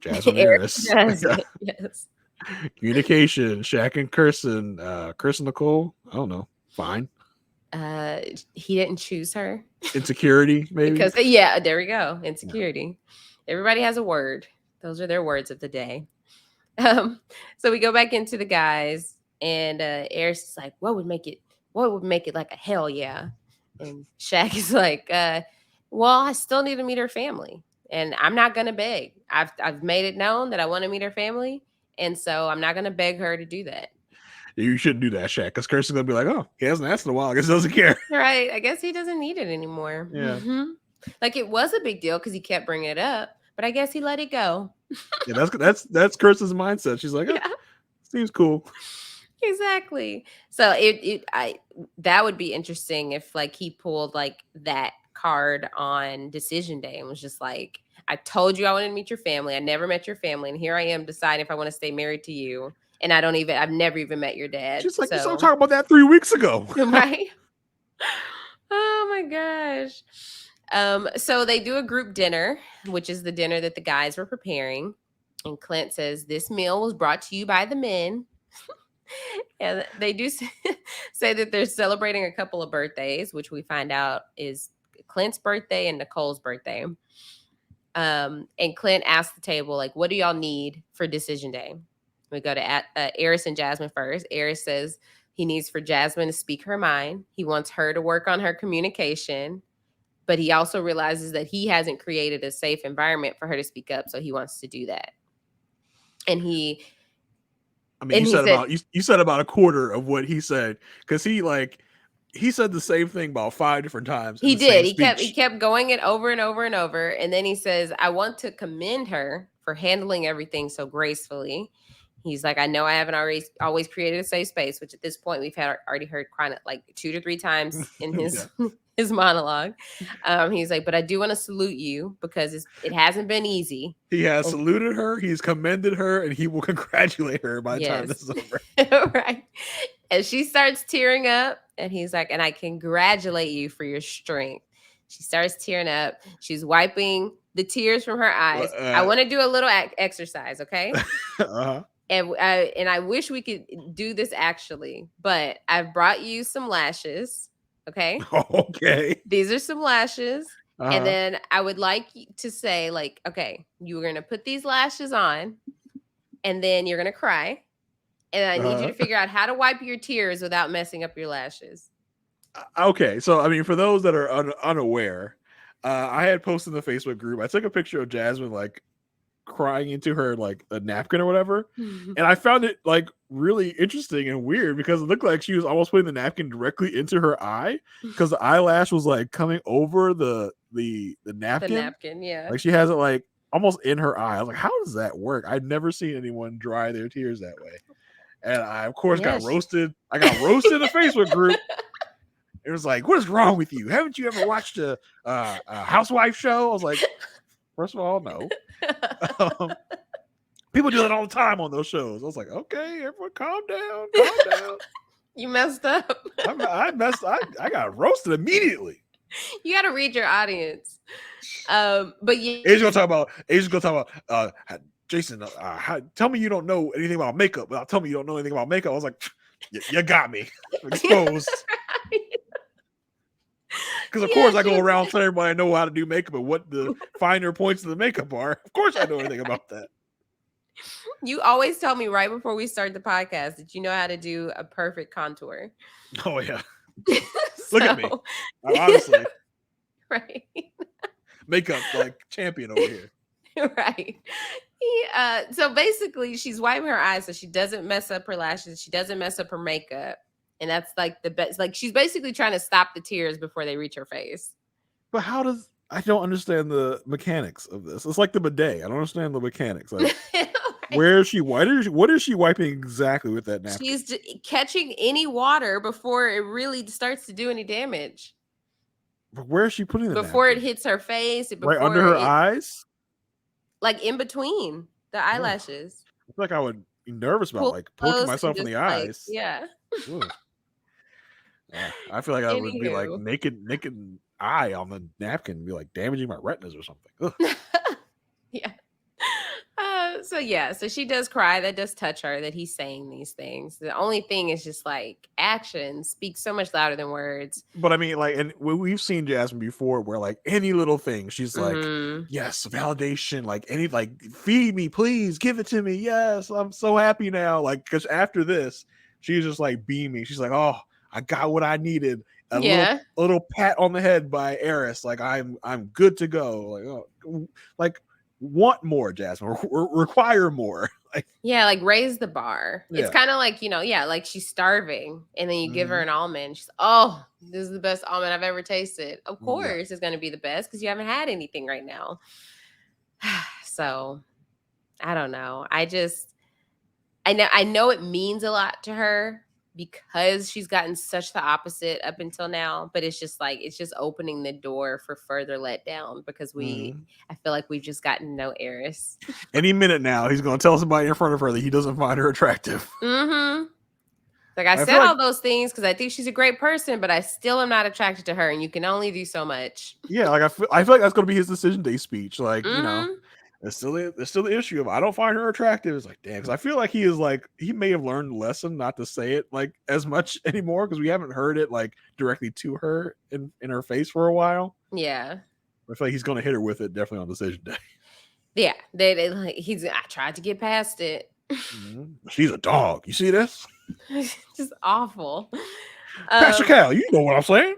Jasmine Harris. Yes. Communication. Shaq and Kirsten. Kirsten Nicole. I don't know. Fine. He didn't choose her. Insecurity, maybe. Because there we go. Insecurity. Yeah. Everybody has a word. Those are their words of the day. So we go back into the guys, and Eris is like, what would make it like a hell yeah? And Shaq is like, well, I still need to meet her family, and I'm not gonna beg. I've made it known that I want to meet her family, and so I'm not gonna beg her to do that. You shouldn't do that, Shaq, because Kirsten's gonna be like, oh, he hasn't asked in a while. I guess he doesn't care. Right. I guess he doesn't need it anymore. Yeah. Like, it was a big deal because he kept bringing it up, but I guess he let it go. Yeah, that's Kirsten's mindset. She's like, seems cool. Exactly. So that would be interesting if like he pulled like that card on decision day and was just like, I told you I wanted to meet your family. I never met your family, and here I am deciding if I want to stay married to you. And I've never even met your dad. Just like you started talking about that 3 weeks ago. Right? Oh my gosh. So they do a group dinner, which is the dinner that the guys were preparing. And Clint says, this meal was brought to you by the men. And they do say that they're celebrating a couple of birthdays, which we find out is Clint's birthday and Nicole's birthday. And Clint asked the table, like, what do y'all need for decision day? We go to Eris and Jasmine first. Eris says he needs for Jasmine to speak her mind. He wants her to work on her communication, but he also realizes that he hasn't created a safe environment for her to speak up, so he wants to do that. And you said about a quarter of what he said, because he said the same thing about 5 different times. He did. He kept going it over and over and over. And then he says, I want to commend her for handling everything so gracefully. He's like, I know I haven't always created a safe space, which at this point we've already heard chronic like 2 to 3 times in his his monologue. He's like, but I do want to salute you because it hasn't been easy. He has saluted her, he's commended her, and he will congratulate her by the time this is over. Right. And she starts tearing up, and he's like, and I congratulate you for your strength. She starts tearing up. She's wiping the tears from her eyes. I want to do a little exercise, okay? And I wish we could do this actually, but I've brought you some lashes. Okay. Okay. These are some lashes. And then I would like to say, like, okay, you're going to put these lashes on, and then you're going to cry. And I need you to figure out how to wipe your tears without messing up your lashes. Okay. So, I mean, for those that are unaware, I had posted in the Facebook group, I took a picture of Jasmine, like, crying into her like a napkin or whatever. And I found it like really interesting and weird because it looked like she was almost putting the napkin directly into her eye because the eyelash was like coming over the napkin. The napkin, yeah. Like she has it like almost in her eye. I was like, how does that work? I'd never seen anyone dry their tears that way. And I, of course, got roasted. I got roasted in the Facebook group. It was like, what is wrong with you? Haven't you ever watched a housewife show? I was like, first of all, no. People do that all the time on those shows. I was like, okay, everyone calm down. You messed up. I got roasted immediately. You got to read your audience. But yeah, Asia's gonna talk about Jason, tell me you don't know anything about makeup without telling me you don't know anything about makeup. I was like, you got me exposed. Because of course I go around telling everybody I know how to do makeup and what the finer points of the makeup are. Of course I know anything about that. You always tell me right before we start the podcast that you know how to do a perfect contour. Oh yeah. Look at me. Honestly. Right. Makeup like champion over here. Right. So basically she's wiping her eyes so she doesn't mess up her lashes. She doesn't mess up her makeup. And that's like the best. Like she's basically trying to stop the tears before they reach her face. But I don't understand the mechanics of this. It's like the bidet. I don't understand the mechanics. Like where is she? What is she wiping exactly with that napkin? She's catching any water before it really starts to do any damage. But where is she putting the before napkin? it hits her face? Right under her eyes? Like in between the eyelashes. I feel like I would be nervous about like poking myself in the eyes. Yeah. I feel like I would be like naked eye on the napkin and be like damaging my retinas or something. Yeah. So she does cry. That does touch her that he's saying these things. The only thing is just like actions speak so much louder than words. But I mean, like, and we've seen Jasmine before where like any little thing, she's like, yes, validation, like any, like, feed me, please, give it to me. Yes, I'm so happy now. Like, because after this, she's just like beaming. She's like, oh, I got what I needed. A little pat on the head by Eris. Like, I'm good to go. Like, oh, like, want more, Jasmine. Require more. Like raise the bar. It's kind of like, like she's starving and then you give her an almond. She's, oh, this is the best almond I've ever tasted. Of course it's going to be the best because you haven't had anything right now. So I don't know. I know it means a lot to her because she's gotten such the opposite up until now, but it's just opening the door for further letdown because I feel like we've just gotten no Eris. Any minute now, he's going to tell somebody in front of her that he doesn't find her attractive. Like I said all those things because I think she's a great person, but I still am not attracted to her, and you can only do so much. Yeah, like I feel like that's going to be his decision day speech. Like, there's still the issue of I don't find her attractive. It's like, damn, because I feel like he may have learned a lesson not to say it like as much anymore because we haven't heard it like directly to her in her face for a while. Yeah, I feel like he's going to hit her with it definitely on decision day. Yeah, I tried to get past it. She's a dog. You see this? Just awful. Pastor Cal, you know what I'm saying?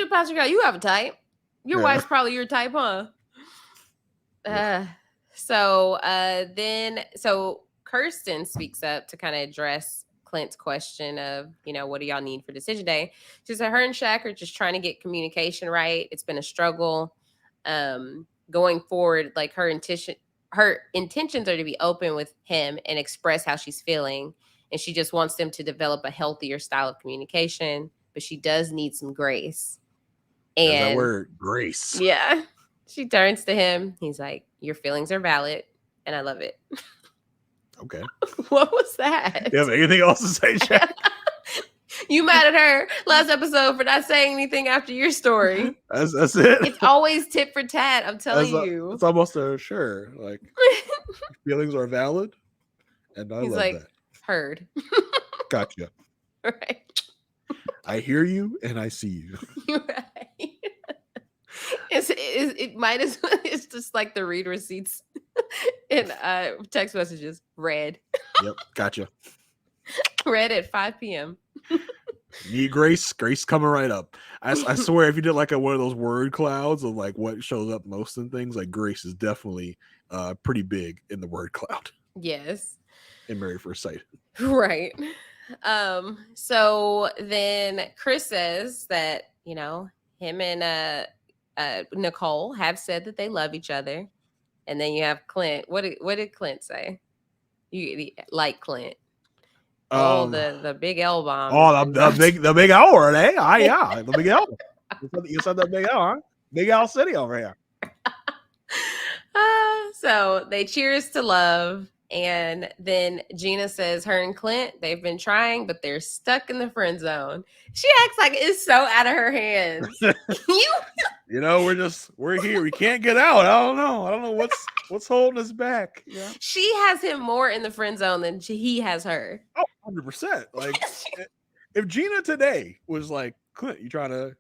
Pastor Cal, you have a type. Your wife's probably your type, huh? So Kirsten speaks up to kind of address Clint's question of, what do y'all need for decision day? She said her and Shaq are just trying to get communication right. It's been a struggle. Going forward, like her intentions are to be open with him and express how she's feeling. And she just wants them to develop a healthier style of communication, but she does need some grace. And there's that word, grace. Yeah. She turns to him. He's like, your feelings are valid, and I love it. Okay. What was that? Do you have anything else to say, Shaq? You mad at her last episode for not saying anything after your story. That's it. It's always tit for tat. I'm telling you. It's almost a sure. Like, feelings are valid, and I love that. Heard. Gotcha. Right. I hear you and I see you. Right. It might as well. It's just like the read receipts in text messages. Read. Yep. Gotcha. Read at 5 p.m. Need Grace coming right up. I swear, if you did like one of those word clouds of like what shows up most in things, like Grace is definitely pretty big in the word cloud Yes. in Married at First Sight. Right. So then Chris says that, him and Nicole have said that they love each other. And then you have Clint. What did Clint say? You like Clint. The big L bomb. Oh, the big L word, eh? Yeah, the big L. You said the big L, huh? Big L City over here. So they cheers to love. And then Gina says her and Clint, they've been trying, but they're stuck in the friend zone. She acts like it's so out of her hands. We're here. We can't get out. I don't know what's holding us back. Yeah. She has him more in the friend zone than he has her. Oh, 100%. Like if Gina today was like, Clint, you trying to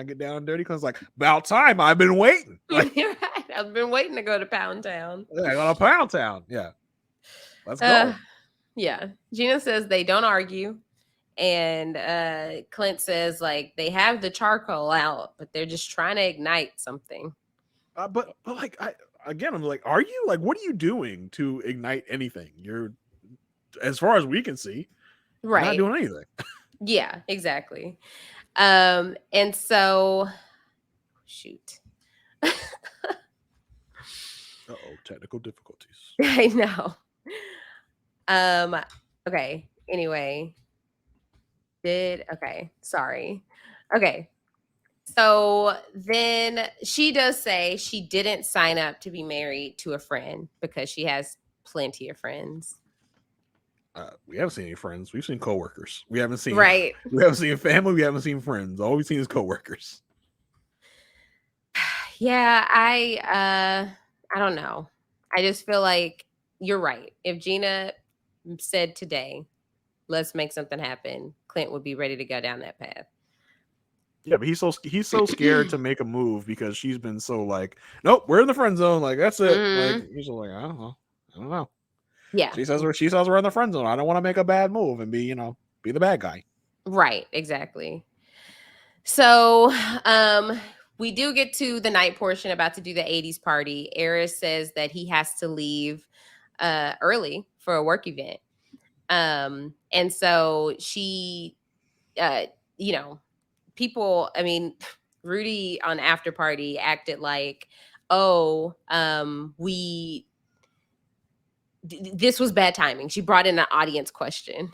get down and dirty? Clint's like, about time. I've been waiting. Like, You're right. I've been waiting to go to Pound Town. Yeah, go to Pound Town. Yeah. Let's go. Yeah. Gina says they don't argue. And Clint says like they have the charcoal out, but they're just trying to ignite something. But like I'm like, are you like, what are you doing to ignite anything? You're, as far as we can see, right, not doing anything. Yeah, exactly. And so, shoot. Technical difficulties. I know. Okay. Anyway. Sorry. Okay. So then she does say she didn't sign up to be married to a friend because she has plenty of friends. We haven't seen any friends. We've seen coworkers. We haven't seen right. We haven't seen family. We haven't seen friends. All we've seen is coworkers. Yeah, I don't know. I just feel like you're right. If Gina said today, let's make something happen, Clint would be ready to go down that path. Yeah, but he's so scared to make a move because she's been so like, nope, we're in the friend zone. Like that's it. Like he's like, I don't know. Yeah. She says we're in the friend zone. I don't want to make a bad move and be the bad guy. Right, exactly. So we do get to the night portion, about to do the 80s party. Eris says that he has to leave early for a work event. And so she, people, I mean, Rudy on After Party acted like, this was bad timing. She brought in an audience question.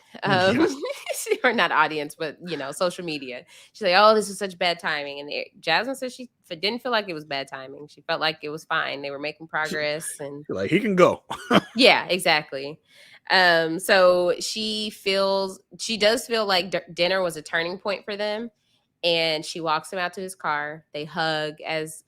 Or not audience, but, social media. She's like, oh, this is such bad timing. And Jasmine said she didn't feel like it was bad timing. She felt like it was fine. They were making progress. And like, he can go. Yeah, exactly. So she does feel like dinner was a turning point for them. And she walks him out to his car. They hug as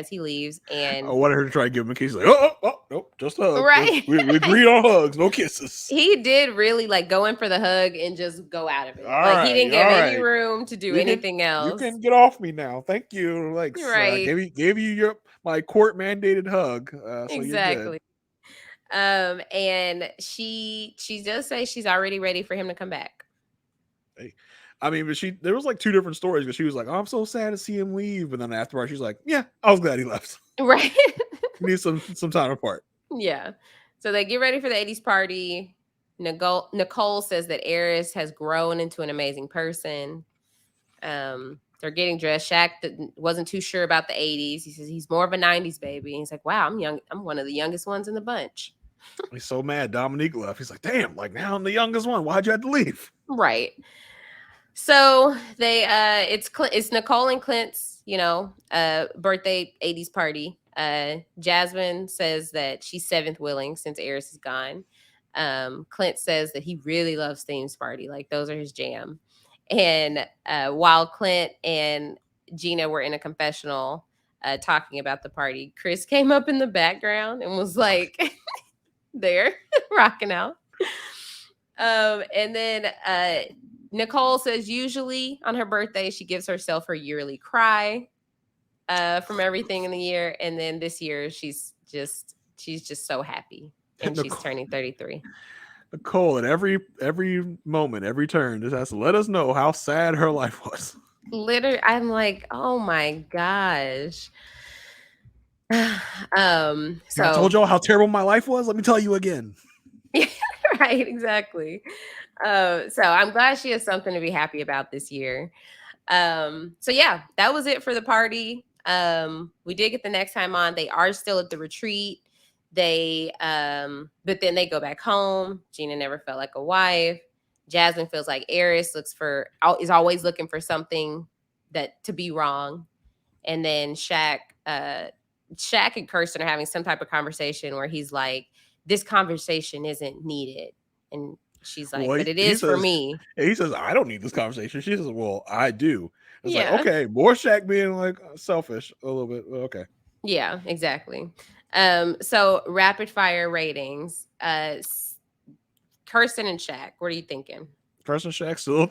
he leaves. And I wanted her to try to give him a kiss. Like, oh, nope, just a hug. Right. We agreed on hugs, no kisses. He did really like go in for the hug and just go out of it. He didn't give any room to do anything else. You can get off me now. Thank you. Like, right. Gave you my court mandated hug. So exactly. And she does say she's already ready for him to come back. Hey. I mean, but there was like two different stories, because she was like, oh, I'm so sad to see him leave. But then afterwards, she's like, yeah, I was glad he left. Right. We need some time apart. Yeah. So they get ready for the 80s party. Nicole says that Eris has grown into an amazing person. They're getting dressed. Shaq wasn't too sure about the 80s. He says he's more of a 90s baby. And he's like, wow, I'm young. I'm one of the youngest ones in the bunch. He's so mad Dominique left. He's like, damn, like now I'm the youngest one. Why'd you have to leave? Right. So they it's Nicole and Clint's, birthday 80s party. Jasmine says that she's seventh willing since Eris is gone. Clint says that he really loves themes party. Like those are his jam. And while Clint and Gina were in a confessional talking about the party, Chris came up in the background and was like there rocking out. And then Nicole says usually on her birthday, she gives herself her yearly cry from everything in the year. And then this year she's just so happy. And Nicole, she's turning 33. Nicole at every moment, every turn, just has to let us know how sad her life was. Literally, I'm like, oh my gosh. I So told y'all how terrible my life was. Let me tell you again. right, exactly. So I'm glad she has something to be happy about this year. So yeah, that was it for the party. We did get the next time on. They are still at the retreat. They but then they go back home. Gina never felt like a wife. Jasmine feels like Eris is always looking for something that to be wrong. And then Shaq and Kirsten are having some type of conversation where he's like, this conversation isn't needed. And she's like, Well, but it he is for says, me. he says, I don't need this conversation. She says, well, I do. It's like, Yeah. okay, more Shaq being like selfish a little bit. Okay. Yeah, exactly. So rapid fire ratings. Kirsten and Shaq, what are you thinking? Kirsten Shaq still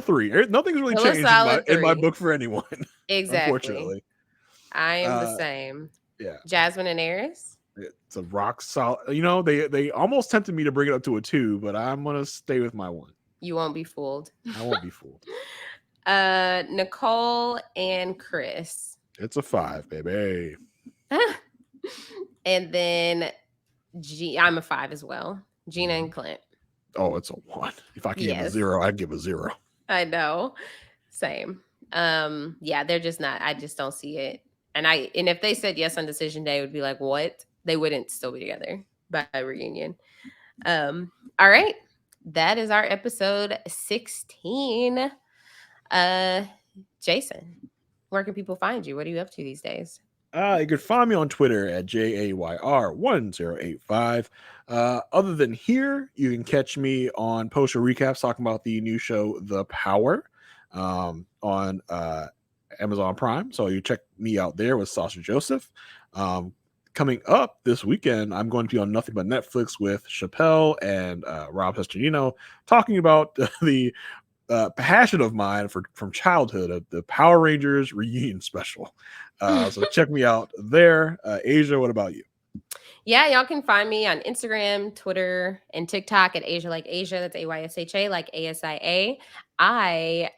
3. Nothing's really Still a changed solid in my 3. book for anyone. Exactly. Unfortunately. I am the same. Yeah. Jasmine and Eris? It's a rock solid. You know, they almost tempted me to bring it up to a 2, but I'm gonna stay with my 1. You won't be fooled. I won't be fooled. Nicole and Chris. It's a 5, baby. And then I'm a 5 as well. Gina and Clint. Oh, it's a 1. If I could give a 0, I'd give a 0. I know. Same. Yeah, they're just not. I just don't see it. And if they said yes on decision day, it would be like, what? They wouldn't still be together by reunion. All right. That is our episode 16. Jason, where can people find you? What are you up to these days? You can find me on Twitter at JAYR1085. Other than here, you can catch me on post-show recaps talking about the new show The Power on Amazon Prime. So you check me out there with Sasha Joseph. Coming up this weekend, I'm going to be on Nothing But Netflix with Chappelle and Rob Sesternino talking about the passion of mine from childhood, the Power Rangers reunion special. So check me out there. Aysha, what about you? Yeah, y'all can find me on Instagram, Twitter, and TikTok at Aysha like Aysha. That's AYSHA like ASIA. I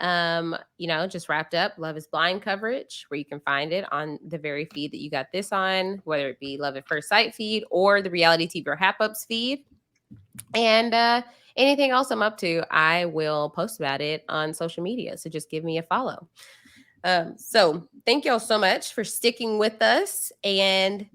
just wrapped up Love is Blind coverage, where you can find it on the very feed that you got this on, whether it be Love at First Sight feed or the reality TV RHAPups feed. And anything else I'm up to, I will post about it on social media. So just give me a follow. So thank y'all so much for sticking with us. And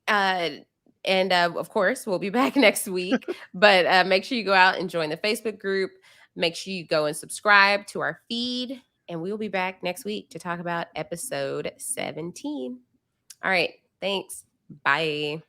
of course, we'll be back next week. But make sure you go out and join the Facebook group. Make sure you go and subscribe to our feed. And we will be back next week to talk about episode 17. All right. Thanks. Bye.